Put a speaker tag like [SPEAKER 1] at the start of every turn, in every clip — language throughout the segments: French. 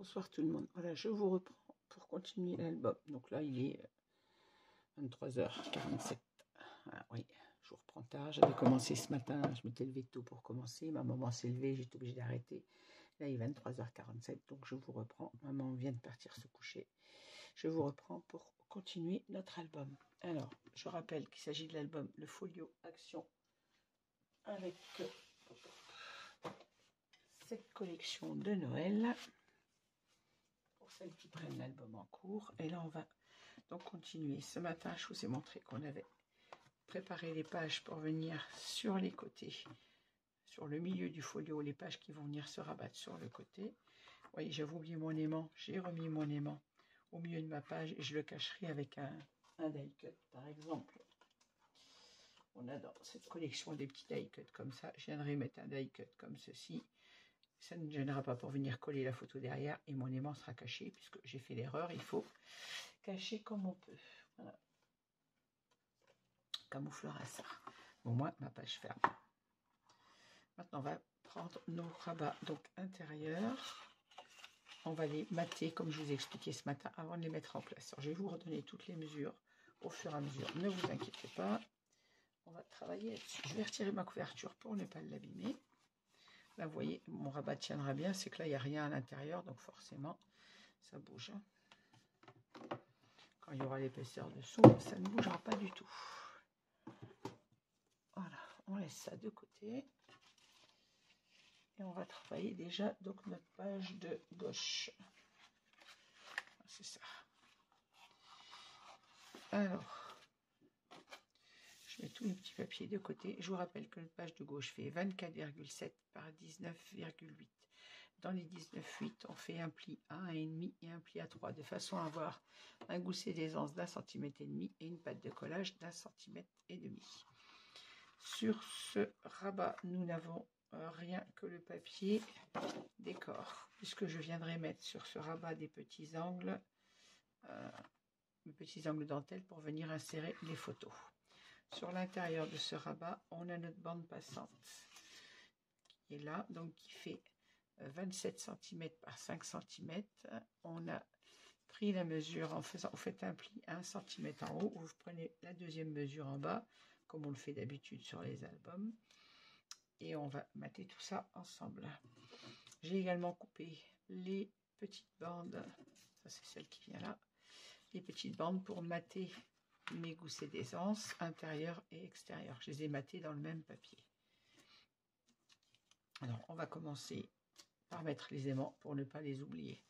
[SPEAKER 1] Bonsoir tout le monde. Voilà, je vous reprends pour continuer l'album. Donc là, il est 23h47. Voilà, oui, je vous reprends tard. J'avais commencé ce matin, je m'étais levé tôt pour commencer. Ma maman s'est levée, j'étais obligée d'arrêter. Là, il est 23h47, donc je vous reprends. Maman vient de partir se coucher. Je vous reprends pour continuer notre album. Alors, je rappelle qu'il s'agit de l'album Le Folio Action avec cette collection de Noël. Pour celles qui prennent l'album en cours. Et là, on va donc continuer. Ce matin, je vous ai montré qu'on avait préparé les pages pour venir sur les côtés, sur le milieu du folio, les pages qui vont venir se rabattre sur le côté. Vous voyez, j'avais oublié mon aimant. J'ai remis mon aimant au milieu de ma page et je le cacherai avec un die cut, par exemple. On a dans cette collection des petits die cuts comme ça. Je viendrai mettre un die cut comme ceci. Ça ne gênera pas pour venir coller la photo derrière et mon aimant sera caché puisque j'ai fait l'erreur. Il faut cacher comme on peut. Voilà. Camouflera ça. Au moins, ma page ferme. Maintenant, on va prendre nos rabats donc intérieurs. On va les mater comme je vous ai expliqué ce matin avant de les mettre en place. Alors, je vais vous redonner toutes les mesures au fur et à mesure. Ne vous inquiétez pas. On va travailler là-dessus. Je vais retirer ma couverture pour ne pas l'abîmer. Là, vous voyez, mon rabat tiendra bien. C'est que là, il n'y a rien à l'intérieur. Donc, forcément, ça bouge. Quand il y aura l'épaisseur de son, ça ne bougera pas du tout. Voilà, on laisse ça de côté. Et on va travailler déjà donc notre page de gauche. C'est ça. Alors, je mets tous les petits papiers de côté. Je vous rappelle que notre page de gauche fait 24,7 par 19,8. Dans les 19,8, on fait un pli à 1,5 et un pli à 3, de façon à avoir un gousset d'aisance d'1,5 cm et une patte de collage d'1,5 cm. Sur ce rabat, nous n'avons rien que le papier décor, puisque je viendrai mettre sur ce rabat des petits angles dentelle pour venir insérer les photos. Sur l'intérieur de ce rabat, on a notre bande passante qui est là, donc qui fait 27 cm par 5 cm. On a pris la mesure en faisant, vous faites un pli à 1 cm en haut, vous prenez la deuxième mesure en bas, comme on le fait d'habitude sur les albums, et on va mater tout ça ensemble. J'ai également coupé les petites bandes, ça c'est celle qui vient là, les petites bandes pour mater mes goussets d'aisance intérieur et extérieur. Je les ai matés dans le même papier. Alors on va commencer par mettre les aimants pour ne pas les oublier.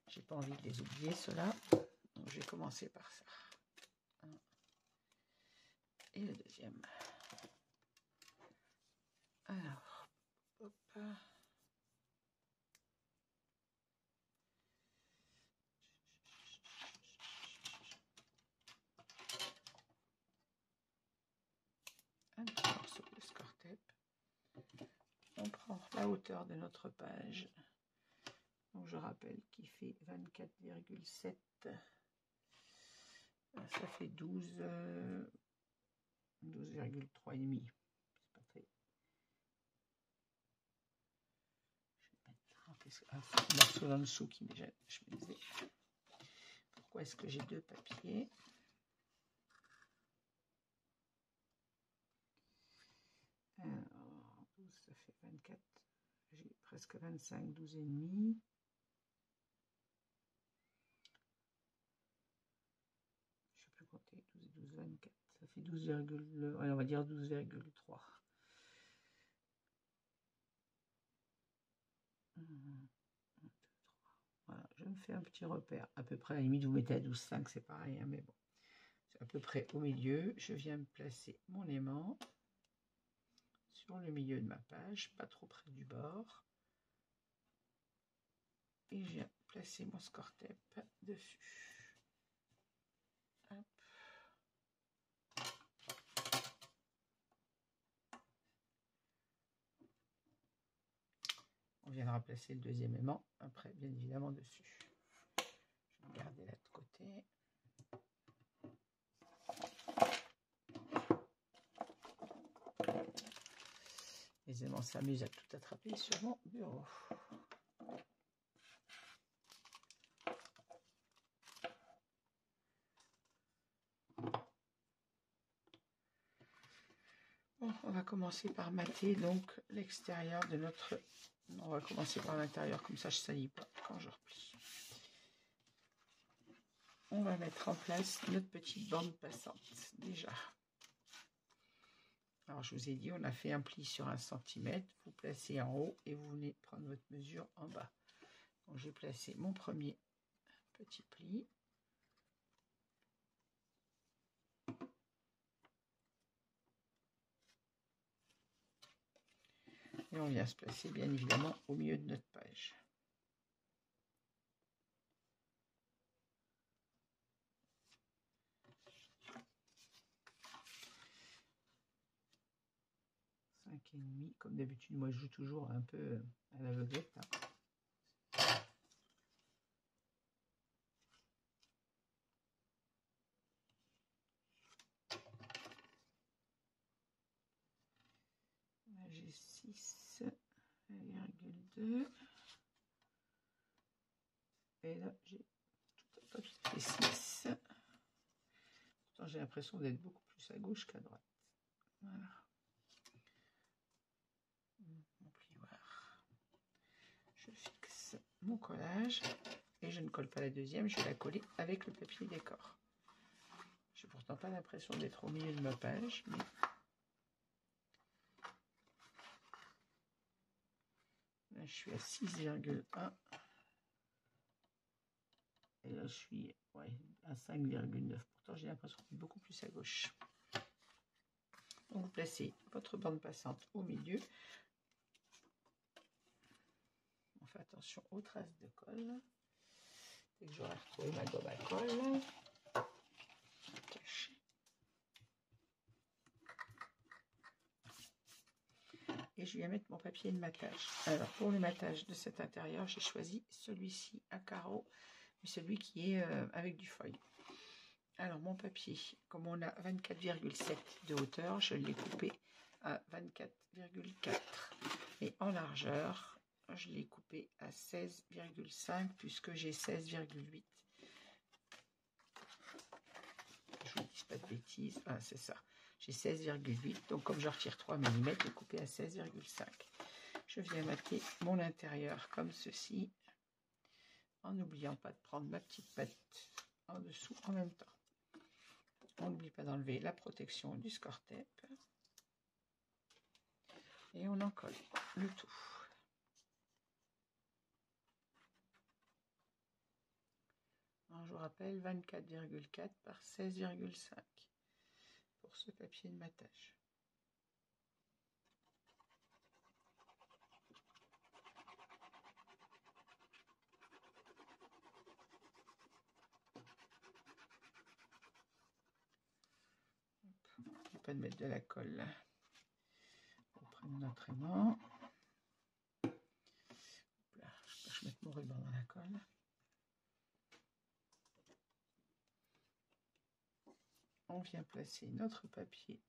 [SPEAKER 1] J'ai pas envie de les oublier ceux-là, donc je vais commencer par ça. Un et le deuxième. Alors, hop. Un petit morceau de score tape. On prend la hauteur de notre page. Donc je rappelle qu'il fait 24,7. Ça fait 12,3,5. C'est pas très. Je vais mettre un morceau en dessous qui me gêne. Je me disais, pourquoi est-ce que j'ai deux papiers? Alors, 12, ça fait 24. J'ai presque 25, 12 et demi. Je ne sais plus compter. 12 et 12, 24. Ça fait 12, ouais, on va dire 12,3. Voilà, je me fais un petit repère. À peu près, à la limite, vous mettez à 12,5, c'est pareil, hein, mais bon. C'est à peu près au milieu. Je viens me placer mon aimant sur le milieu de ma page, pas trop près du bord. Et je viens placer mon score tape dessus. Hop. On viendra placer le deuxième aimant après, bien évidemment, dessus. Je vais garder là de côté. Les aimants s'amusent à tout attraper sur mon bureau. Bon, on va commencer par mater donc l'extérieur de notre... On va commencer par l'intérieur, comme ça je ne salis pas quand je replie. On va mettre en place notre petite bande passante, déjà. Alors, je vous ai dit, on a fait un pli sur 1 cm. Vous placez en haut et vous venez prendre votre mesure en bas. Donc, j'ai placé mon premier petit pli. Et on vient se placer, bien évidemment, au milieu de notre page. Et demi, comme d'habitude, moi je joue toujours un peu à l'aveuglette. Là j'ai 6,2 et là j'ai tout à fait 6. Pourtant j'ai l'impression d'être beaucoup plus à gauche qu'à droite. Voilà. Mon plioir. Je fixe mon collage et je ne colle pas la deuxième, je vais la coller avec le papier décor. J'ai pourtant pas l'impression d'être au milieu de ma page, mais là je suis à 6,1 et là je suis à 5,9. Pourtant j'ai l'impression d'être beaucoup plus à gauche. Donc vous placez votre bande passante au milieu. On fait attention aux traces de colle. Dès que j'aurai retrouvé ma gomme à colle, caché. Et je viens mettre mon papier de matage. Alors pour le matage de cet intérieur, j'ai choisi celui-ci à carreaux, mais celui qui est avec du foil. Alors mon papier, comme on a 24,7 de hauteur, je l'ai coupé à 24,4. Et en largeur, je l'ai coupé à 16,5 puisque j'ai 16,8. Je vous dis pas de bêtises, ah, c'est ça. J'ai 16,8, donc comme je retire 3 mm, je l'ai coupé à 16,5. Je viens mater mon intérieur comme ceci, en n'oubliant pas de prendre ma petite patte en dessous en même temps. On n'oublie pas d'enlever la protection du score tape. Et on en colle le tout. Alors, je vous rappelle 24,4 par 16,5 pour ce papier de matage. N'oubliez pas de mettre de la colle là. Auprès de notre aimant. Là, je vais mettre mon ruban dans la colle. On vient placer notre papier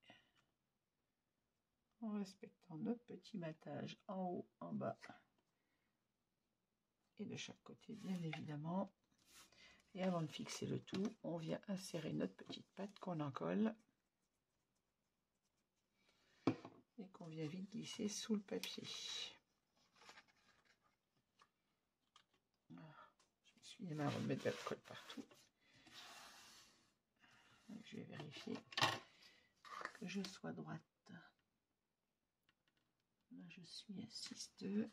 [SPEAKER 1] en respectant notre petit matage en haut, en bas et de chaque côté bien évidemment. Et avant de fixer le tout, on vient insérer notre petite patte qu'on en colle et qu'on vient vite glisser sous le papier. Voilà. Je me suis marre de mettre de la colle partout. Donc, je vais vérifier que je sois droite. Là, je suis à 6,2.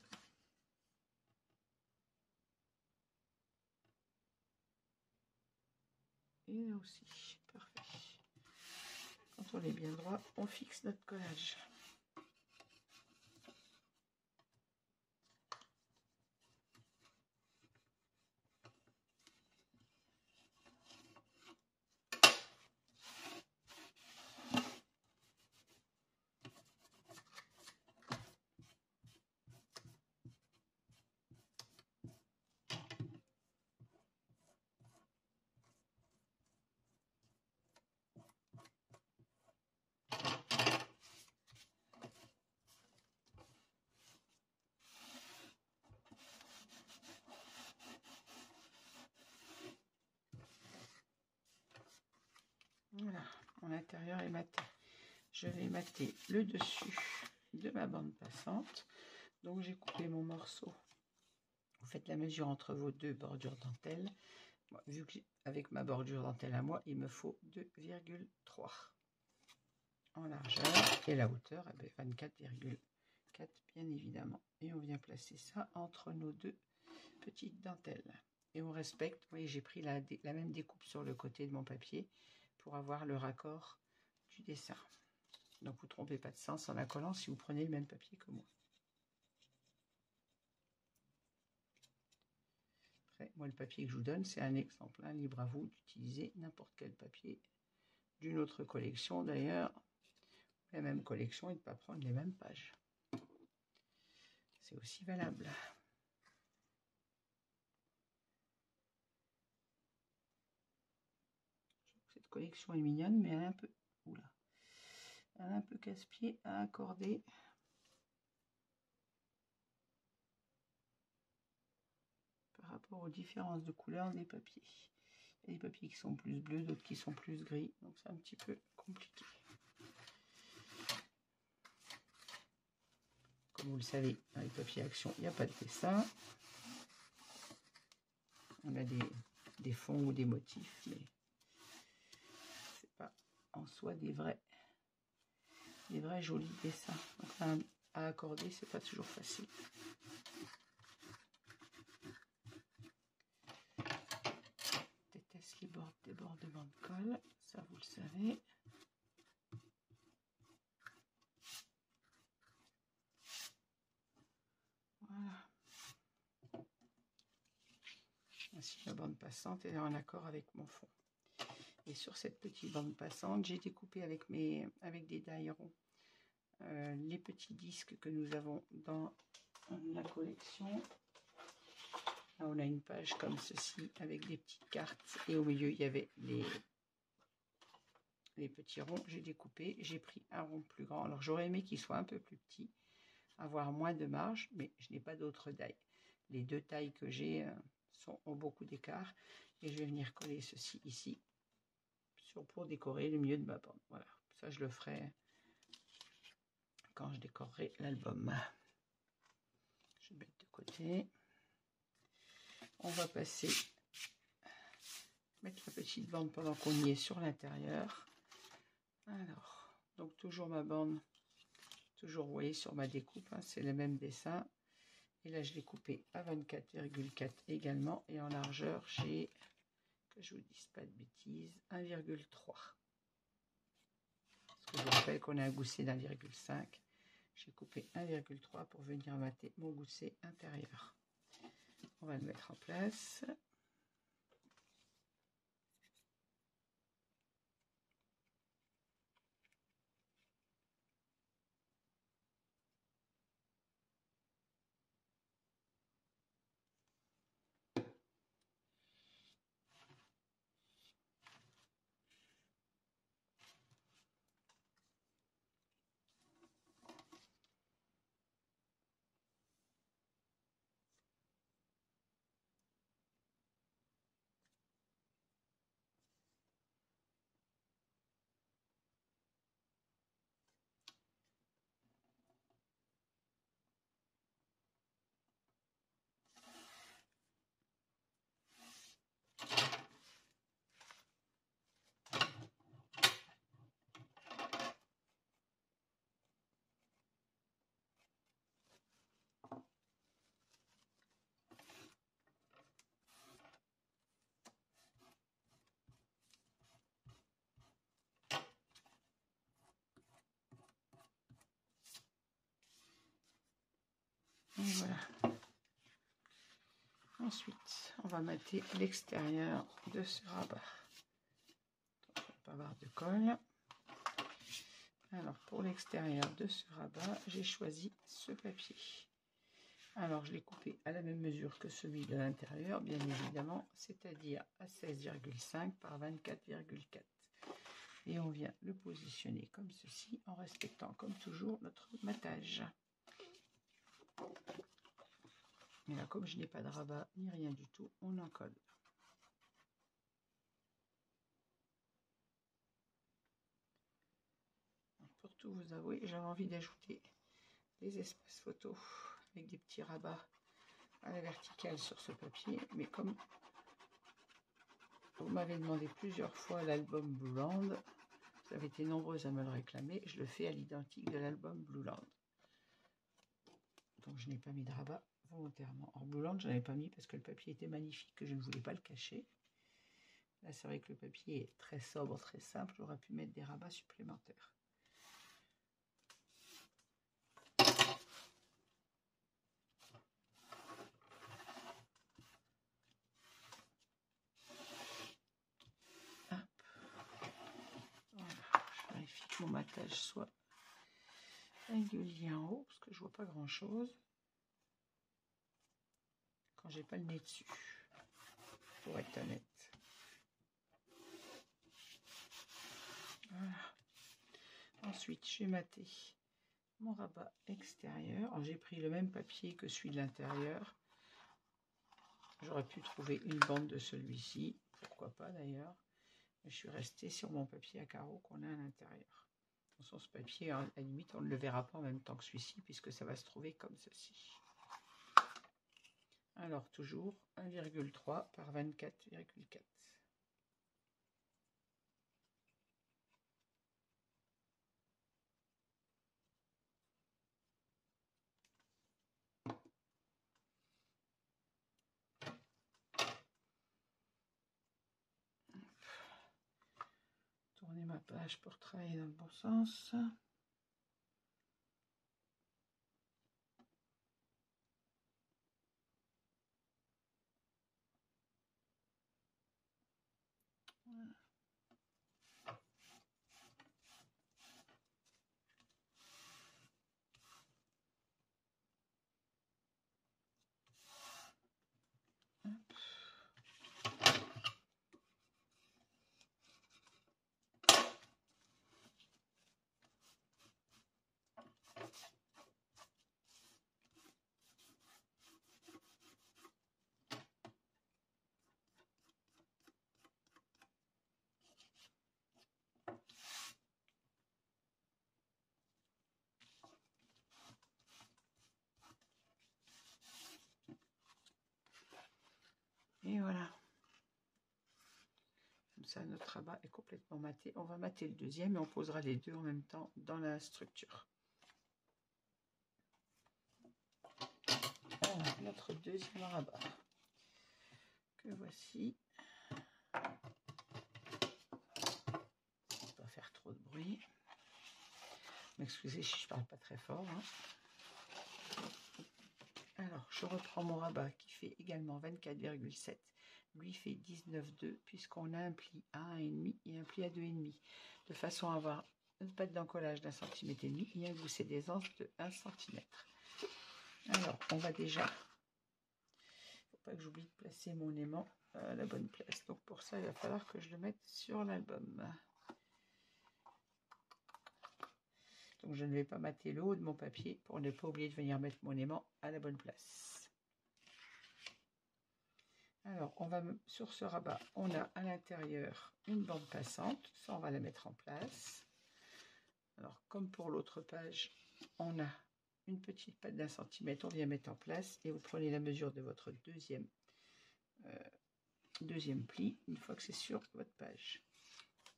[SPEAKER 1] Et là aussi, parfait. Quand on est bien droit, on fixe notre collage. Voilà, mon intérieur est maté. je vais mater le dessus de ma bande passante. Donc j'ai coupé mon morceau. Vous faites la mesure entre vos deux bordures dentelle. Moi, vu que avec ma bordure dentelle à moi, il me faut 2,3 en largeur et la hauteur 24,4 bien évidemment. Et on vient placer ça entre nos deux petites dentelles. Et on respecte, vous voyez, j'ai pris la même découpe sur le côté de mon papier pour avoir le raccord du dessin. Donc vous ne trompez pas de sens en la collant si vous prenez le même papier que moi. Après, moi le papier que je vous donne, c'est un exemple, hein, libre à vous d'utiliser n'importe quel papier d'une autre collection d'ailleurs, la même collection et de ne pas prendre les mêmes pages. C'est aussi valable. Cette collection est mignonne, mais elle est un peu, oula, elle est un peu casse-pied à accorder. Par rapport aux différences de couleurs des papiers. Il y a des papiers qui sont plus bleus, d'autres qui sont plus gris, donc c'est un petit peu compliqué. Comme vous le savez, dans les papiers Action, il n'y a pas de dessin. On a des fonds ou des motifs, mais c'est pas en soi des vrais jolis dessins. Donc à accorder, c'est pas toujours facile. Déteste les débordements de colle, ça vous le savez. Voilà. Ainsi, la bande passante est en accord avec mon fond. Et sur cette petite bande passante, j'ai découpé avec des die ronds les petits disques que nous avons dans la collection. Là, on a une page comme ceci avec des petites cartes et au milieu il y avait les petits ronds. J'ai découpé, j'ai pris un rond plus grand. Alors j'aurais aimé qu'il soit un peu plus petit, avoir moins de marge, mais je n'ai pas d'autres tailles. Les deux tailles que j'ai ont beaucoup d'écart et je vais venir coller ceci ici pour décorer le milieu de ma bande. Voilà, ça je le ferai quand je décorerai l'album. Je vais mettre de côté. On va mettre la petite bande pendant qu'on y est sur l'intérieur. Alors, donc toujours ma bande, toujours vous voyez sur ma découpe, hein, c'est le même dessin. Et là je l'ai coupé à 24,4 également. Et en largeur, j'ai, que je vous dise pas de bêtises, 1,3. Parce que je vous rappelle qu'on a un gousset d'1,5. J'ai coupé 1,3 pour venir mater mon gousset intérieur. On va le mettre en place. Et voilà. Ensuite, on va mater l'extérieur de ce rabat. Donc, on va pas avoir de colle. Alors, pour l'extérieur de ce rabat, j'ai choisi ce papier. Alors, je l'ai coupé à la même mesure que celui de l'intérieur, bien évidemment, c'est-à-dire à 16,5 par 24,4. Et on vient le positionner comme ceci, en respectant, comme toujours, notre matage. Et là, comme je n'ai pas de rabat ni rien du tout, on en colle. Pour tout vous avouer, j'avais envie d'ajouter des espaces photos avec des petits rabats à la verticale sur ce papier, mais comme vous m'avez demandé plusieurs fois l'album Blueland, vous avez été nombreuses à me le réclamer, je le fais à l'identique de l'album Blueland. Donc je n'ai pas mis de rabat volontairement. En Blueland, je n'en avais pas mis parce que le papier était magnifique, que je ne voulais pas le cacher. Là, c'est vrai que le papier est très sobre, très simple, j'aurais pu mettre des rabats supplémentaires. Je vérifie que mon matage soit régulier en haut parce que je vois pas grand chose quand j'ai pas le nez dessus, pour être honnête. Voilà. Ensuite, j'ai maté mon rabat extérieur. J'ai pris le même papier que celui de l'intérieur. J'aurais pu trouver une bande de celui-ci, pourquoi pas d'ailleurs. Je suis restée sur mon papier à carreaux qu'on a à l'intérieur. Sur ce papier, à la limite, on ne le verra pas en même temps que celui-ci, puisque ça va se trouver comme ceci. Alors, toujours 1,3 par 24,4. Tourner ma page pour travailler dans le bon sens. Voilà. Et voilà. Comme ça, notre rabat est complètement maté. On va mater le deuxième et on posera les deux en même temps dans la structure. Alors, notre deuxième rabat, que voici. Pas faire trop de bruit. M'excusez si je parle pas très fort. Hein. Alors, je reprends mon rabat qui fait également 24,7. Lui fait 19,2 puisqu'on a un pli à 1,5 et un pli à 2,5. De façon à avoir une patte d'encollage d'1,5 cm et un gousset d'aisance de 1 cm. Alors, on va déjà... Il ne faut pas que j'oublie de placer mon aimant à la bonne place. Donc pour ça, il va falloir que je le mette sur l'album. Donc je ne vais pas mater le haut de mon papier pour ne pas oublier de venir mettre mon aimant à la bonne place. Alors on va sur ce rabat, on a à l'intérieur une bande passante, ça on va la mettre en place. Alors comme pour l'autre page, on a une petite patte d'1 centimètre, on vient mettre en place et vous prenez la mesure de votre deuxième pli une fois que c'est sur votre page.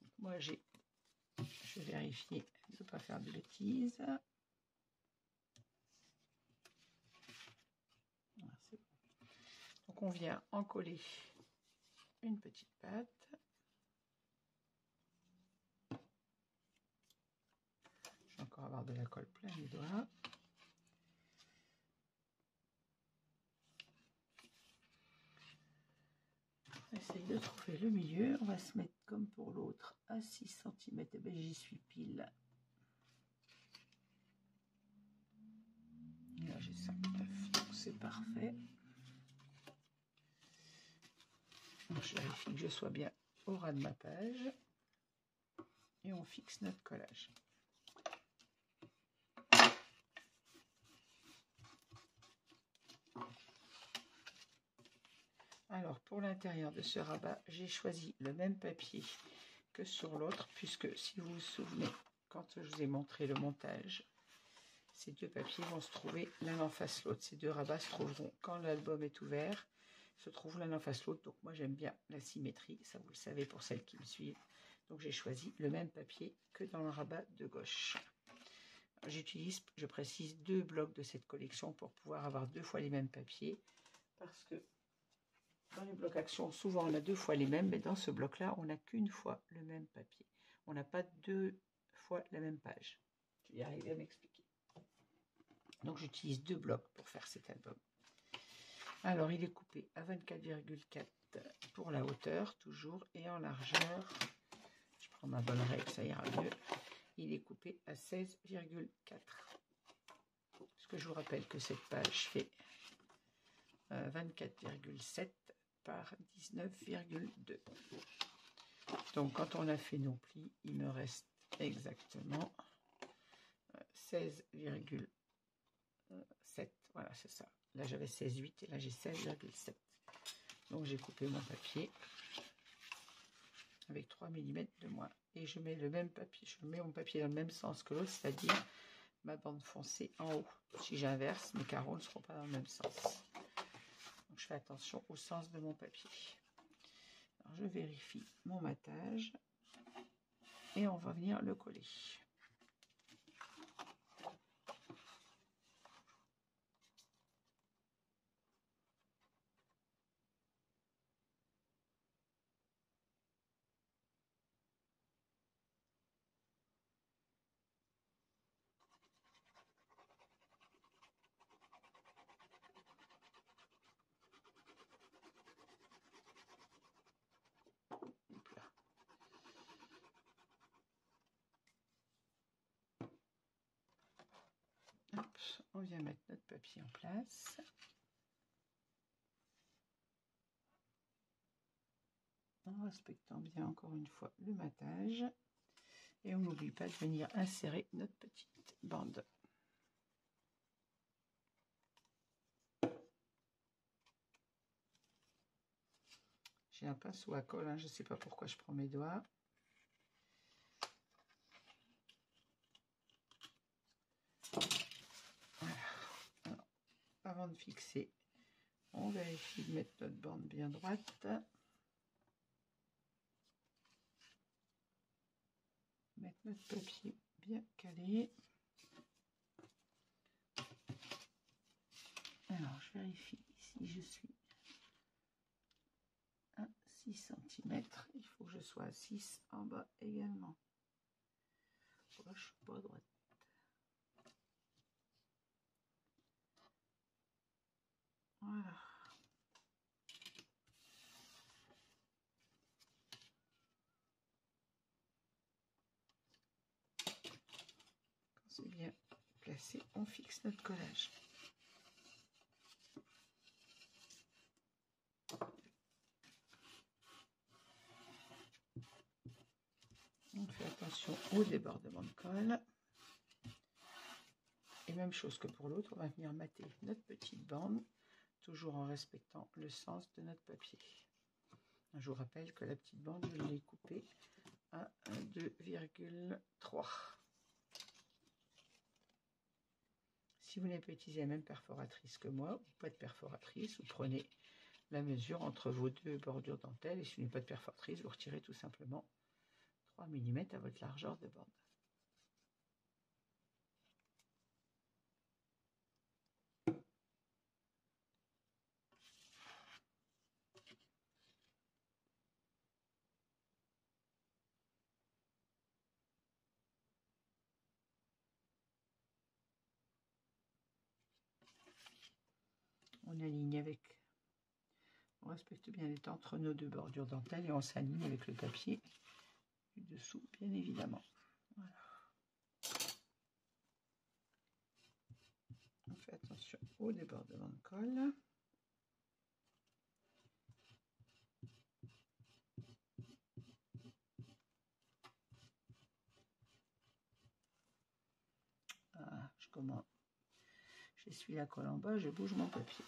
[SPEAKER 1] Donc, moi je vais vérifier de ne pas faire de bêtises. Voilà, c'est bon. Donc on vient encoller une petite patte. Je vais encore avoir de la colle plein les doigts. On essaye de trouver le milieu. On va se mettre comme pour l'autre à 6 cm. Et bien j'y suis pile. Là j'ai 5,9, donc c'est parfait. Donc, je vérifie que je sois bien au ras de ma page. Et on fixe notre collage. Alors pour l'intérieur de ce rabat, j'ai choisi le même papier que sur l'autre, puisque si vous vous souvenez, quand je vous ai montré le montage, ces deux papiers vont se trouver l'un en face l'autre. Ces deux rabats se trouveront quand l'album est ouvert, se trouvent l'un en face l'autre. Donc moi j'aime bien la symétrie, ça vous le savez pour celles qui me suivent. Donc j'ai choisi le même papier que dans le rabat de gauche. J'utilise, je précise, 2 blocs de cette collection pour pouvoir avoir 2 fois les mêmes papiers. Parce que dans les blocs Action, souvent on a 2 fois les mêmes, mais dans ce bloc-là, on n'a qu'une fois le même papier. On n'a pas 2 fois la même page. Je vais y arriver à m'expliquer. Donc j'utilise 2 blocs pour faire cet album. Alors il est coupé à 24,4 pour la hauteur, toujours, et en largeur, je prends ma bonne règle, ça ira mieux. Il est coupé à 16,4. Parce que je vous rappelle que cette page fait 24,7 par 19,2. Donc quand on a fait nos plis, il me reste exactement 16,7. Voilà, c'est ça. Là j'avais 16,8 et là j'ai 16,7. Donc j'ai coupé mon papier avec 3 mm de moins. Et je mets le même papier, je mets mon papier dans le même sens que l'autre, c'est-à-dire ma bande foncée en haut. Si j'inverse, mes carreaux ne seront pas dans le même sens. Donc je fais attention au sens de mon papier. Alors je vérifie mon matage et on va venir le coller. Hop, on vient mettre notre papier en place. En respectant bien encore une fois le matage. Et on n'oublie pas de venir insérer notre petite bande. J'ai un pinceau à colle, hein, je ne sais pas pourquoi je prends mes doigts. Voilà. Alors, avant de fixer, on vérifie de mettre notre bande bien droite. Mettre notre papier bien calé. Alors, je vérifie si je suis à 6 cm. Il faut que je sois à 6 en bas également. Gauche, pas droite. Voilà. Quand c'est bien placé, on fixe notre collage. On fait attention au débordement de colle. Et même chose que pour l'autre, on va venir mater notre petite bande, toujours en respectant le sens de notre papier. Je vous rappelle que la petite bande, je l'ai coupée à 2,3. Si vous n'avez pas utilisé la même perforatrice que moi, ou pas de perforatrice, vous prenez la mesure entre vos 2 bordures dentelle, et si vous n'avez pas de perforatrice, vous retirez tout simplement 3 mm à votre largeur de bande. On aligne avec, on respecte bien les temps entre nos 2 bordures dentelle et on s'aligne avec le papier du dessous, bien évidemment. Voilà. On fait attention au débordement de colle. Ah, je commence. J'essuie la colle en bas, je bouge mon papier.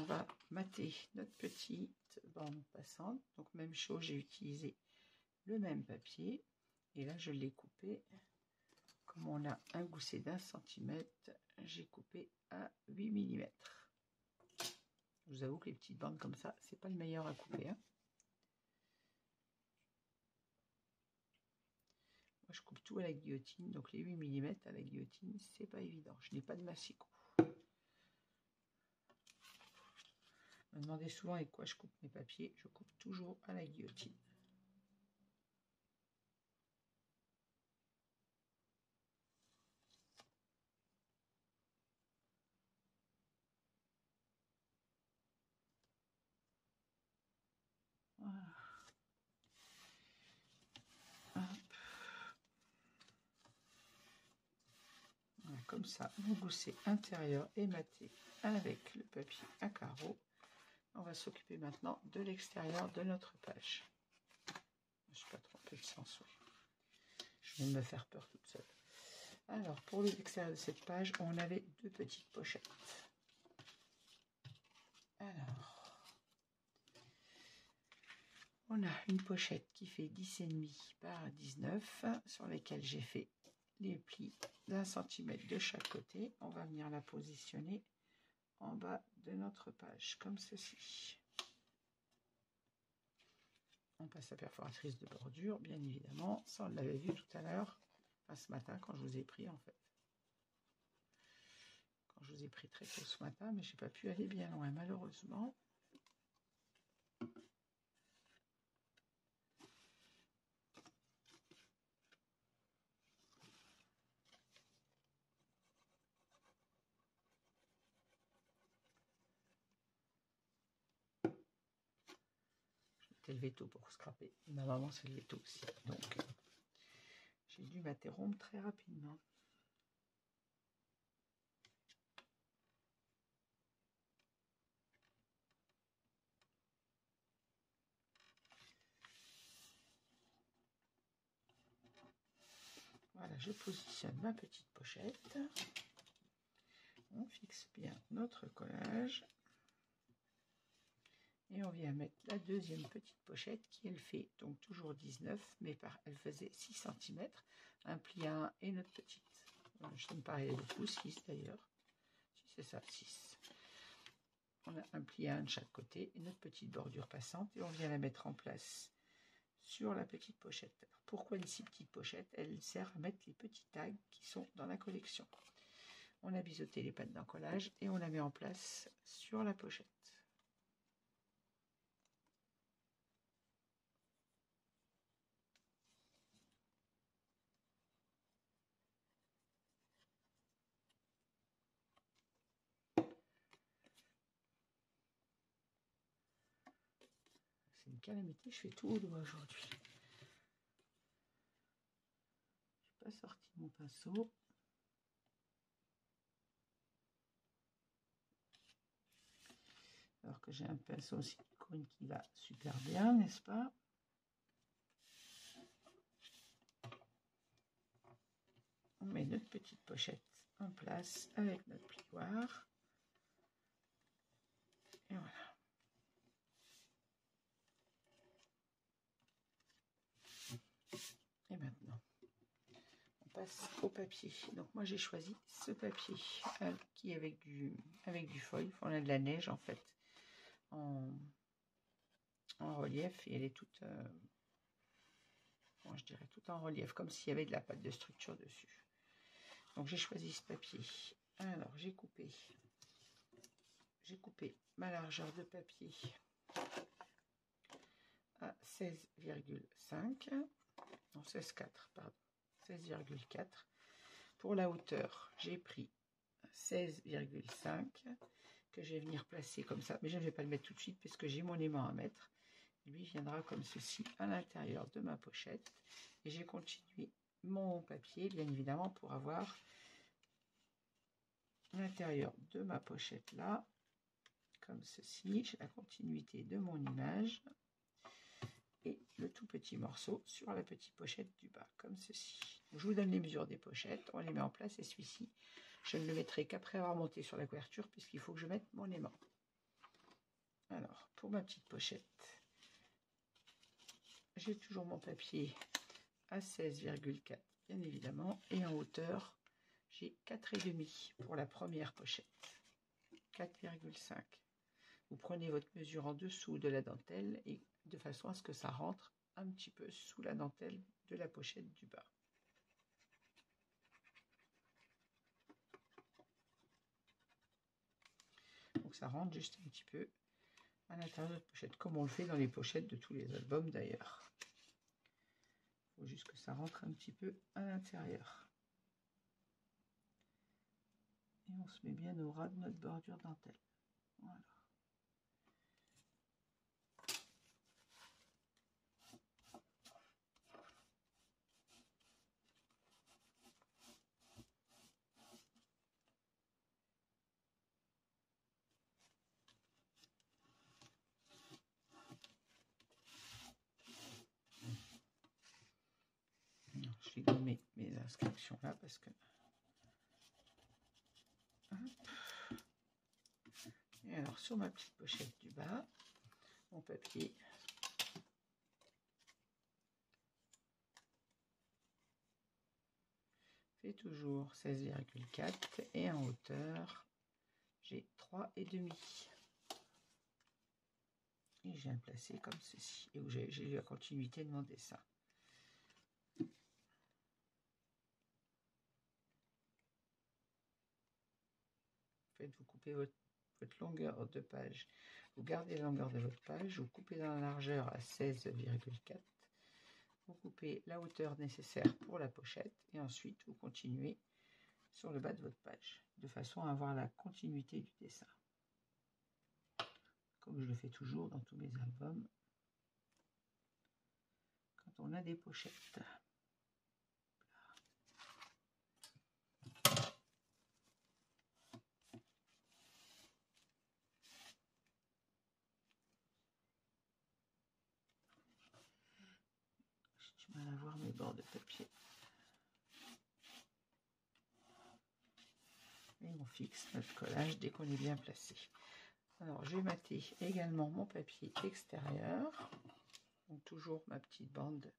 [SPEAKER 1] va mater notre petite bande passante. Donc même chose, j'ai utilisé le même papier. Et là, je l'ai coupé. Comme on a un gousset d'1 centimètre, j'ai coupé à 8 mm. Je vous avoue que les petites bandes comme ça, c'est pas le meilleur à couper. Hein. Moi, je coupe tout à la guillotine. Donc les 8 mm à la guillotine, c'est pas évident. Je n'ai pas de massicot. Me demandez souvent avec quoi je coupe mes papiers. Je coupe toujours à la guillotine. Voilà. Voilà, comme ça, mon gousset intérieur est maté avec le papier à carreaux. On va s'occuper maintenant de l'extérieur de notre page. Je ne suis pas trompée de sens. Je viens de me faire peur toute seule. Alors, pour l'extérieur de cette page, on avait 2 petites pochettes. Alors, on a une pochette qui fait 10,5 par 19, sur lesquelles j'ai fait les plis d'1 centimètre de chaque côté. On va venir la positionner en bas de notre page, comme ceci. On passe la perforatrice de bordure, bien évidemment. Ça, on l'avait vu tout à l'heure, enfin ce matin, quand je vous ai pris, en fait. Quand je vous ai pris très tôt ce matin, mais je n'ai pas pu aller bien loin, malheureusement. Je m'étais levé tôt pour scraper. Et ma maman s'est levée tôt aussi. Donc, j'ai dû m'interrompre très rapidement. Voilà, je positionne ma petite pochette. On fixe bien notre collage. Et on vient mettre la deuxième petite pochette qui elle fait donc toujours 19, mais elle faisait 6 cm. Un pli à 1 et notre petite. Je ne me parlais beaucoup, 6 d'ailleurs. Si c'est ça, 6. On a un pli à 1 de chaque côté et notre petite bordure passante. Et on vient la mettre en place sur la petite pochette. Alors, pourquoi ici petite pochette? Elle sert à mettre les petits tags qui sont dans la collection. On a biseauté les pattes d'encollage et on la met en place sur la pochette. C'est une calamité, je fais tout au doigt aujourd'hui. Je n'ai pas sorti mon pinceau. Alors que j'ai un pinceau silicone qui va super bien, n'est-ce pas? On met notre petite pochette en place avec notre plioir. Et voilà. Et maintenant, on passe au papier. Donc moi j'ai choisi ce papier qui est avec du foil. On a de la neige en fait en relief et elle est toute, bon, je dirais tout en relief, comme s'il y avait de la pâte de structure dessus. Donc j'ai choisi ce papier. Alors j'ai coupé ma largeur de papier à 16,5, non 16,4 pardon, 16,4. Pour la hauteur, j'ai pris 16,5 que je vais venir placer comme ça, mais je ne vais pas le mettre tout de suite parce que j'ai mon aimant à mettre. Lui viendra comme ceci à l'intérieur de ma pochette et j'ai continué mon papier bien évidemment pour avoir l'intérieur de ma pochette là comme ceci. J'ai la continuité de mon image et le tout petit morceau sur la petite pochette du bas comme ceci. Donc, je vous donne les mesures des pochettes, on les met en place et celui-ci je ne le mettrai qu'après avoir monté sur la couverture puisqu'il faut que je mette mon aimant. Alors, pour ma petite pochette, j'ai toujours mon papier à 16,4, bien évidemment, et en hauteur, j'ai 4,5 pour la première pochette, 4,5. Vous prenez votre mesure en dessous de la dentelle et de façon à ce que ça rentre un petit peu sous la dentelle de la pochette du bas. Donc ça rentre juste un petit peu à l'intérieur de la pochette, comme on le fait dans les pochettes de tous les albums d'ailleurs. Il faut juste que ça rentre un petit peu à l'intérieur. Et on se met bien au ras de notre bordure dentelle. Voilà. Je vais gommer mes inscriptions là parce que... Et alors sur ma petite pochette du bas, mon papier fait toujours 16,4 et en hauteur j'ai 3,5. Et je viens le placer comme ceci et où j'ai la continuité de mon dessin. En fait, vous coupez votre longueur de page, vous gardez la longueur de votre page, vous coupez dans la largeur à 16,4, vous coupez la hauteur nécessaire pour la pochette et ensuite vous continuez sur le bas de votre page de façon à avoir la continuité du dessin, comme je le fais toujours dans tous mes albums quand on a des pochettes. J'ai du mal à voir mes bords de papier. Et on fixe notre collage dès qu'on est bien placé. Alors, je vais mater également mon papier extérieur. Donc, toujours ma petite bande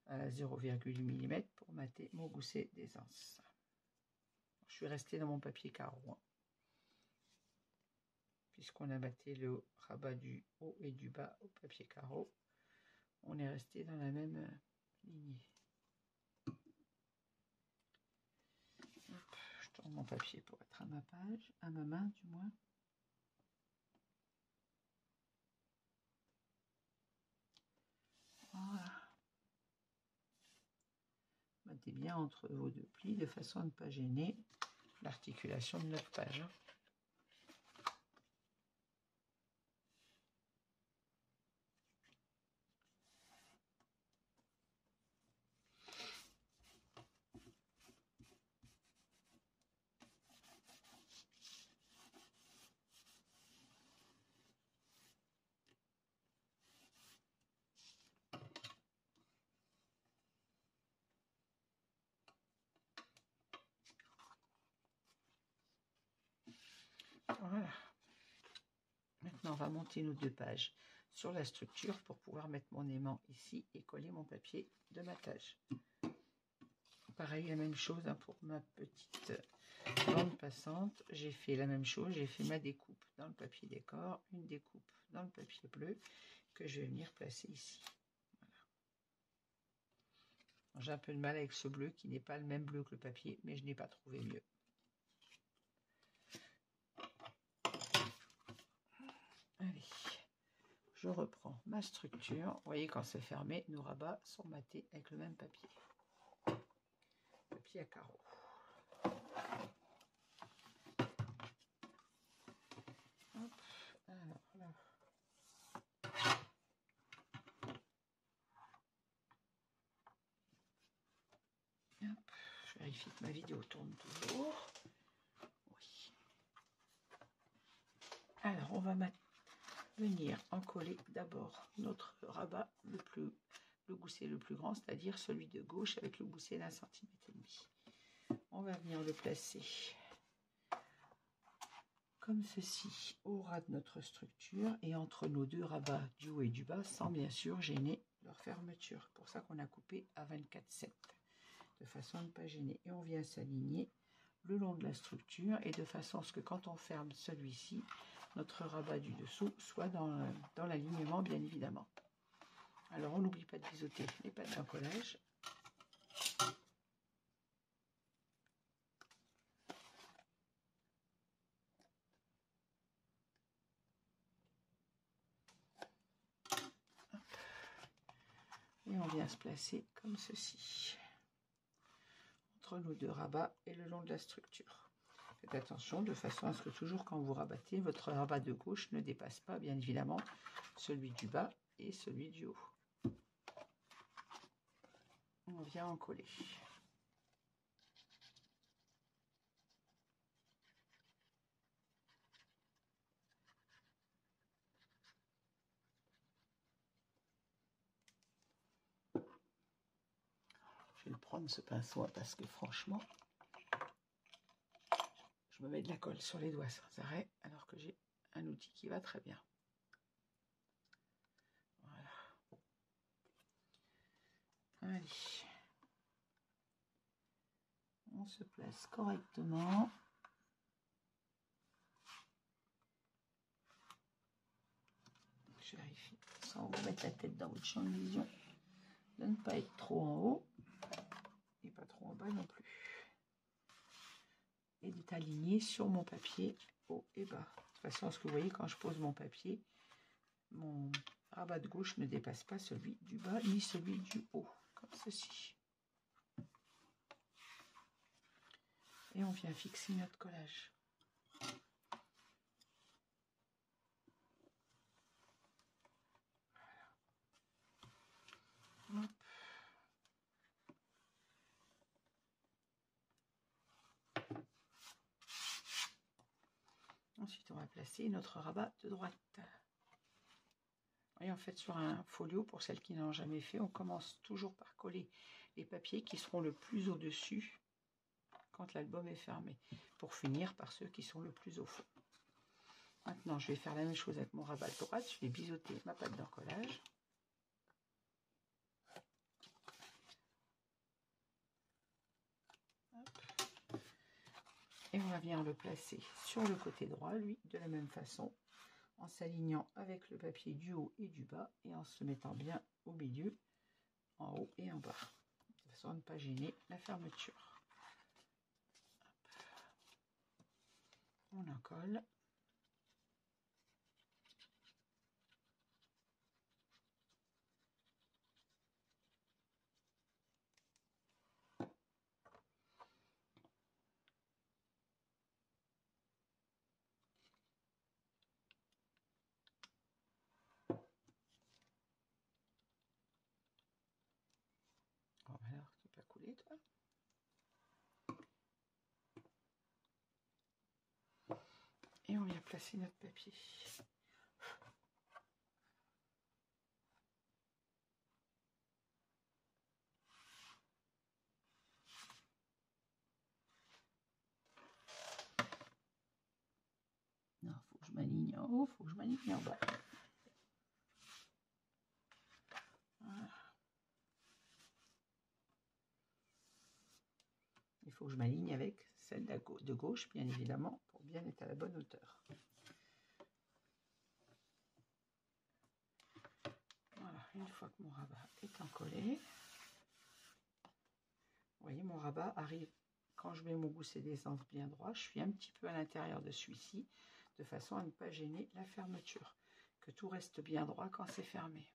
[SPEAKER 1] à 0,8 mm pour mater mon gousset d'aisance. Je suis restée dans mon papier carreau. Puisqu'on a maté le rabat du haut et du bas au papier carreau, on est resté dans la même lignée. Hop, je tourne mon papier pour être à ma page, à ma main du moins. Voilà. Matez bien entre vos deux plis de façon à ne pas gêner l'articulation de notre page. Voilà. Maintenant, on va monter nos deux pages sur la structure pour pouvoir mettre mon aimant ici et coller mon papier de matage. Pareil, la même chose pour ma petite bande passante. J'ai fait la même chose, j'ai fait ma découpe dans le papier décor, une découpe dans le papier bleu que je vais venir placer ici. Voilà. J'ai un peu de mal avec ce bleu qui n'est pas le même bleu que le papier, mais je n'ai pas trouvé mieux. Allez, je reprends ma structure. Vous voyez, quand c'est fermé, nos rabats sont matés avec le même papier. Papier à carreaux. Hop, alors là. Hop, je vérifie que ma vidéo tourne toujours. Oui. Alors, on va venir en coller d'abord notre rabat le gousset le plus grand, c'est-à-dire celui de gauche avec le gousset d'1,5 cm. On va venir le placer comme ceci au ras de notre structure et entre nos deux rabats du haut et du bas, sans bien sûr gêner leur fermeture. C'est pour ça qu'on a coupé à 24,7 de façon à ne pas gêner. Et on vient s'aligner le long de la structure et de façon à ce que quand on ferme celui-ci, notre rabat du dessous soit dans l'alignement, bien évidemment. Alors on n'oublie pas de biseauter les pattes d'encollage. Et on vient se placer comme ceci, entre nos deux rabats et le long de la structure. Faites attention de façon à ce que toujours quand vous rabattez, votre rabat de gauche ne dépasse pas, bien évidemment, celui du bas et celui du haut. On vient en coller. Je vais le prendre ce pinceau parce que franchement, je me mets de la colle sur les doigts sans arrêt alors que j'ai un outil qui va très bien. Voilà. Allez. On se place correctement. Je vérifie, sans vous mettre la tête dans votre champ de vision, de ne pas être trop en haut et pas trop en bas non plus. Et d'être aligné sur mon papier haut et bas. De toute façon, à ce que vous voyez, quand je pose mon papier, mon rabat de gauche ne dépasse pas celui du bas ni celui du haut, comme ceci. Et on vient fixer notre collage. Voilà. Hop. Ensuite, on va placer notre rabat de droite. Et en fait, sur un folio, pour celles qui n'ont jamais fait, on commence toujours par coller les papiers qui seront le plus au-dessus quand l'album est fermé, pour finir par ceux qui sont le plus au fond. Maintenant, je vais faire la même chose avec mon rabat de droite. Je vais biseauter ma pâte d'encollage. Et on va venir le placer sur le côté droit, lui, de la même façon, en s'alignant avec le papier du haut et du bas, et en se mettant bien au milieu, en haut et en bas, de façon à ne pas gêner la fermeture. On en colle. Oh, alors, tu peux pas couler, toi? Et on vient placer notre papier. Non, il faut que je m'aligne en haut, il faut que je m'aligne en bas. Voilà. Il faut que je m'aligne avec celle de gauche, bien évidemment, pour bien être à la bonne hauteur. Voilà, une fois que mon rabat est encollé, vous voyez, mon rabat arrive, quand je mets mon gousset d'aisance bien droit, je suis un petit peu à l'intérieur de celui-ci, de façon à ne pas gêner la fermeture, que tout reste bien droit quand c'est fermé.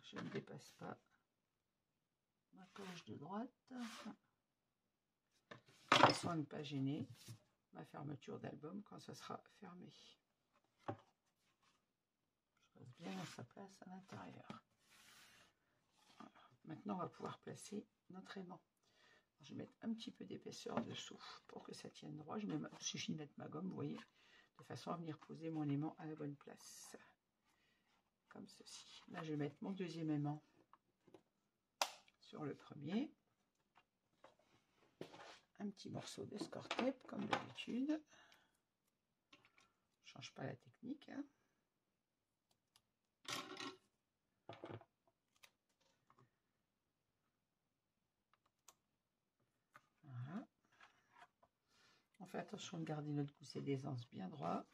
[SPEAKER 1] Je ne dépasse pas ma poche de droite, de façon à ne pas gêner ma fermeture d'album quand ça sera fermé. Je reste bien à sa place à l'intérieur. Voilà. Maintenant, on va pouvoir placer notre aimant. Je vais mettre un petit peu d'épaisseur dessous pour que ça tienne droit. Il suffit de mettre ma gomme, vous voyez, de façon à venir poser mon aimant à la bonne place. Comme ceci. Là, je vais mettre mon deuxième aimant sur le premier. un petit morceau de score tape comme d'habitude. Je change pas la technique. Hein. Voilà. On fait attention de garder notre gousset d'aisance bien droit.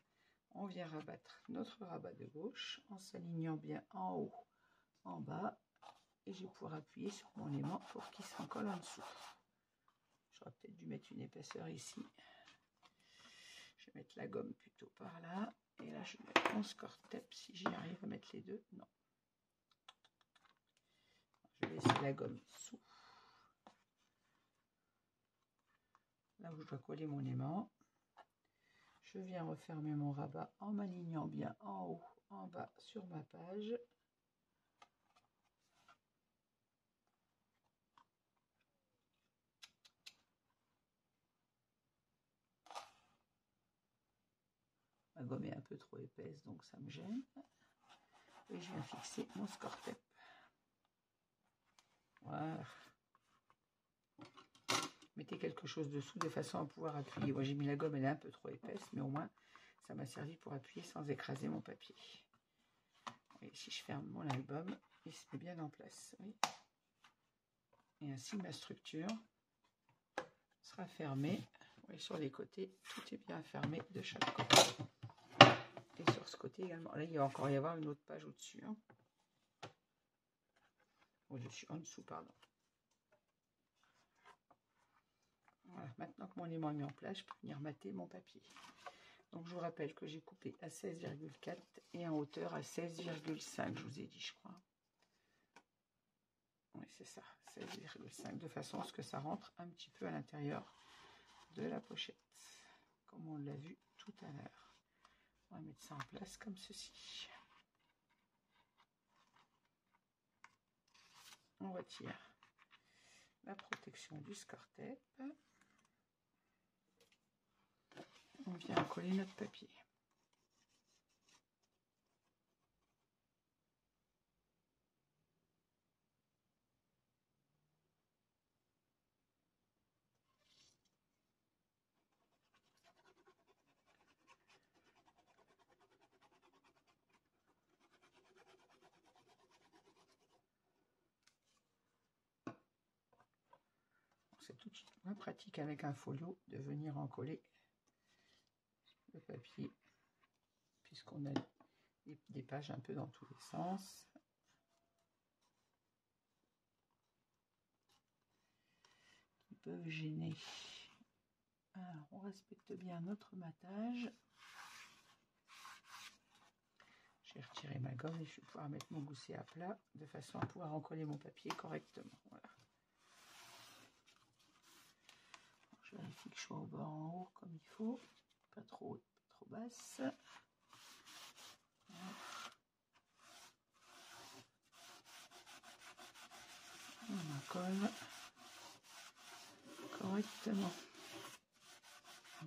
[SPEAKER 1] On vient rabattre notre rabat de gauche en s'alignant bien en haut, en bas. Et je vais pouvoir appuyer sur mon aimant pour qu'il s'en colle en dessous. J'aurais peut-être dû mettre une épaisseur ici. Je vais mettre la gomme plutôt par là. Et là, je vais mettre mon score tape si j'y arrive à mettre les deux. Non. Je vais laisser la gomme sous. Là où je dois coller mon aimant. Je viens refermer mon rabat en m'alignant bien en haut, en bas sur ma page. Ma gomme est un peu trop épaisse, donc ça me gêne. Et je viens fixer mon score tape. Voilà. Mettez quelque chose dessous de façon à pouvoir appuyer. Moi j'ai mis la gomme, elle est un peu trop épaisse, mais au moins ça m'a servi pour appuyer sans écraser mon papier. Et si je ferme mon album, il se met bien en place. Oui. Et ainsi ma structure sera fermée. Oui, sur les côtés, tout est bien fermé de chaque côté. Et sur ce côté également. Là, il va encore y avoir une autre page au-dessus. Hein. Au-dessus, en dessous, pardon. Voilà, maintenant que mon aimant est mis en place, je peux venir mater mon papier. Donc, je vous rappelle que j'ai coupé à 16,4 et en hauteur à 16,5, je vous ai dit, je crois. Oui, c'est ça, 16,5, de façon à ce que ça rentre un petit peu à l'intérieur de la pochette, comme on l'a vu tout à l'heure. On va mettre ça en place comme ceci. On retire la protection du score tape. On vient coller notre papier. C'est tout de suite moins pratique avec un folio de venir en coller le papier, puisqu'on a des pages un peu dans tous les sens. Qui peuvent gêner. Alors, on respecte bien notre matage. J'ai retiré ma gomme et je vais pouvoir mettre mon gousset à plat de façon à pouvoir encoller mon papier correctement. Voilà. Je vérifie que je sois au bord en haut comme il faut, pas trop haute, pas trop basse. Voilà. On en colle correctement.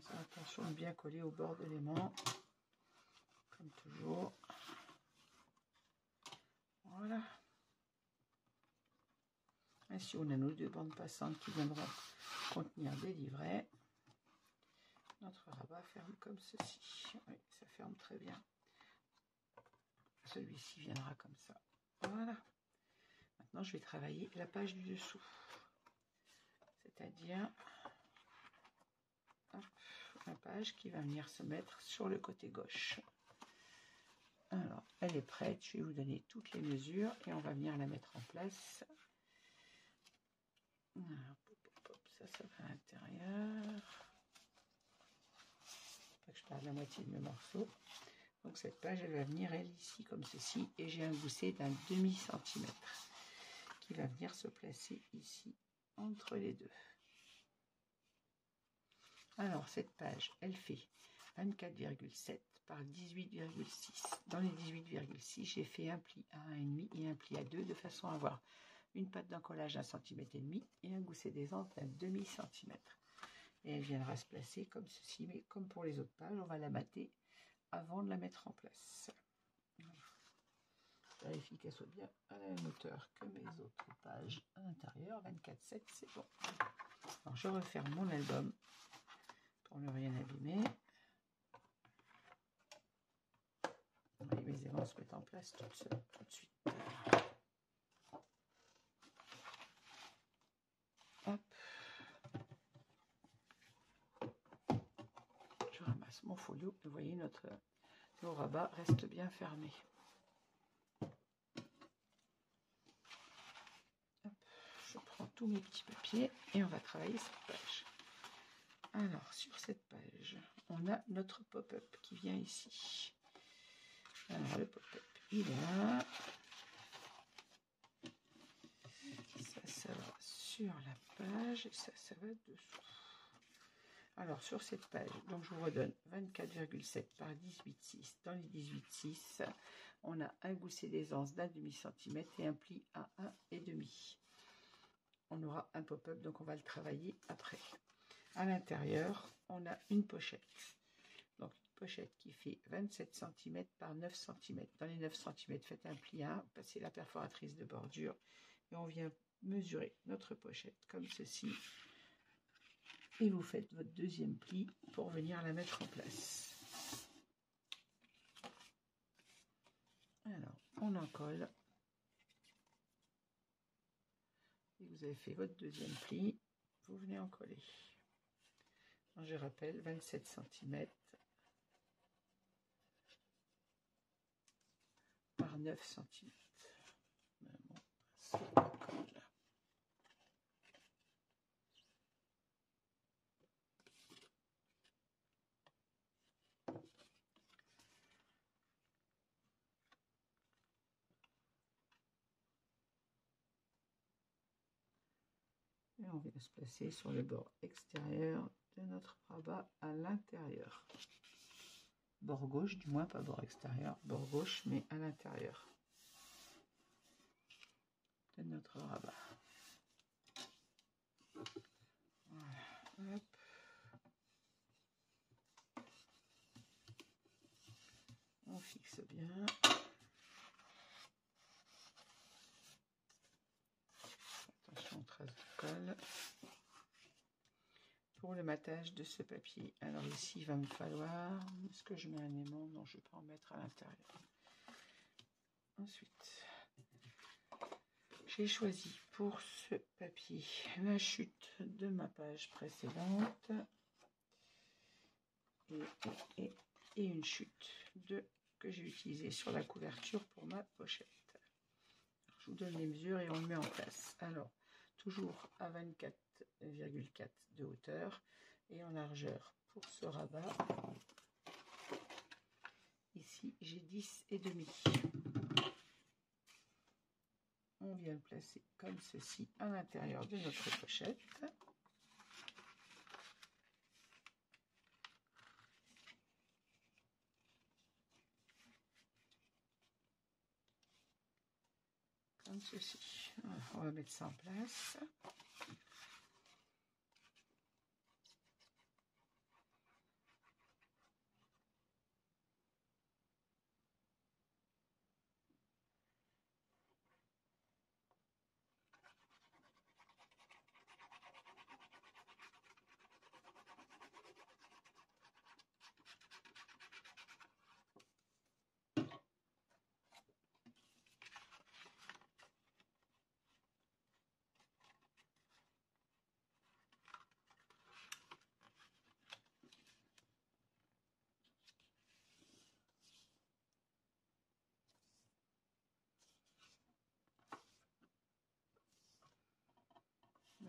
[SPEAKER 1] Attention de bien coller au bord de l'aimant, comme toujours. Voilà. Ainsi, on a nos deux bandes passantes qui viendront contenir des livrets. Notre rabat ferme comme ceci. Oui, ça ferme très bien. Celui-ci viendra comme ça. Voilà. Maintenant, je vais travailler la page du dessous. C'est-à-dire la page qui va venir se mettre sur le côté gauche. Alors, elle est prête. Je vais vous donner toutes les mesures et on va venir la mettre en place. Alors, ça va à l'intérieur. Pas que je perde la moitié de mes morceaux. Donc cette page, elle va venir, elle, ici, comme ceci. Et j'ai un gousset d'un demi-centimètre qui va venir se placer ici, entre les deux. Alors, cette page, elle fait 24,7 par 18,6. Dans les 18,6, j'ai fait un pli à 1,5 et un pli à 2, de façon à avoir une patte d'encollage d'1,5 cm et un gousset d'aisance d'un demi-centimètre. Et elle viendra se placer comme ceci, mais comme pour les autres pages, on va la mater avant de la mettre en place. Voilà. Je vérifie qu'elle soit bien à la même hauteur que mes autres pages à l'intérieur. l'intérieur, 24,7 c'est bon. Alors je referme mon album pour ne rien abîmer. Et mes aimants se mettent en place toutes seules, tout de suite. Hop. Je ramasse mon folio. Vous voyez, nos rabats reste bien fermé. Hop. Je prends tous mes petits papiers et on va travailler cette page. Alors, sur cette page, on a notre pop-up qui vient ici. Alors, le pop-up, il est là. Ça va sur la page et ça va dessous. Alors, sur cette page, donc je vous redonne 24,7 par 18,6. Dans les 18,6, on a un gousset d'aisance d'un demi-centimètre et un pli à 1,5. On aura un pop-up, donc on va le travailler après. À l'intérieur, on a une pochette. Donc, une pochette qui fait 27 cm par 9 cm. Dans les 9 cm, faites un pli à 1, passez la perforatrice de bordure et on vient mesurer notre pochette comme ceci. Et vous faites votre deuxième pli pour venir la mettre en place. Alors, on en colle. Et vous avez fait votre deuxième pli, vous venez en coller. Je rappelle, 27 cm par 9 cm. On passe la colle. Et on vient se placer sur le bord extérieur de notre rabat à l'intérieur. Bord gauche, du moins, pas bord extérieur, bord gauche, mais à l'intérieur de notre rabat. Voilà, hop. On fixe bien. Attention aux traces de colle. Pour le matage de ce papier, alors ici, il va me falloir... Est-ce que je mets un aimant? Non, je ne vais pas en mettre à l'intérieur. Ensuite, j'ai choisi pour ce papier la chute de ma page précédente et une chute que j'ai utilisée sur la couverture pour ma pochette. Alors, je vous donne les mesures et on le met en place. Alors, toujours à 24,4 de hauteur et en largeur pour ce rabat. Ici, j'ai 10,5. On vient le placer comme ceci à l'intérieur de notre pochette. Comme ceci. On va mettre ça en place.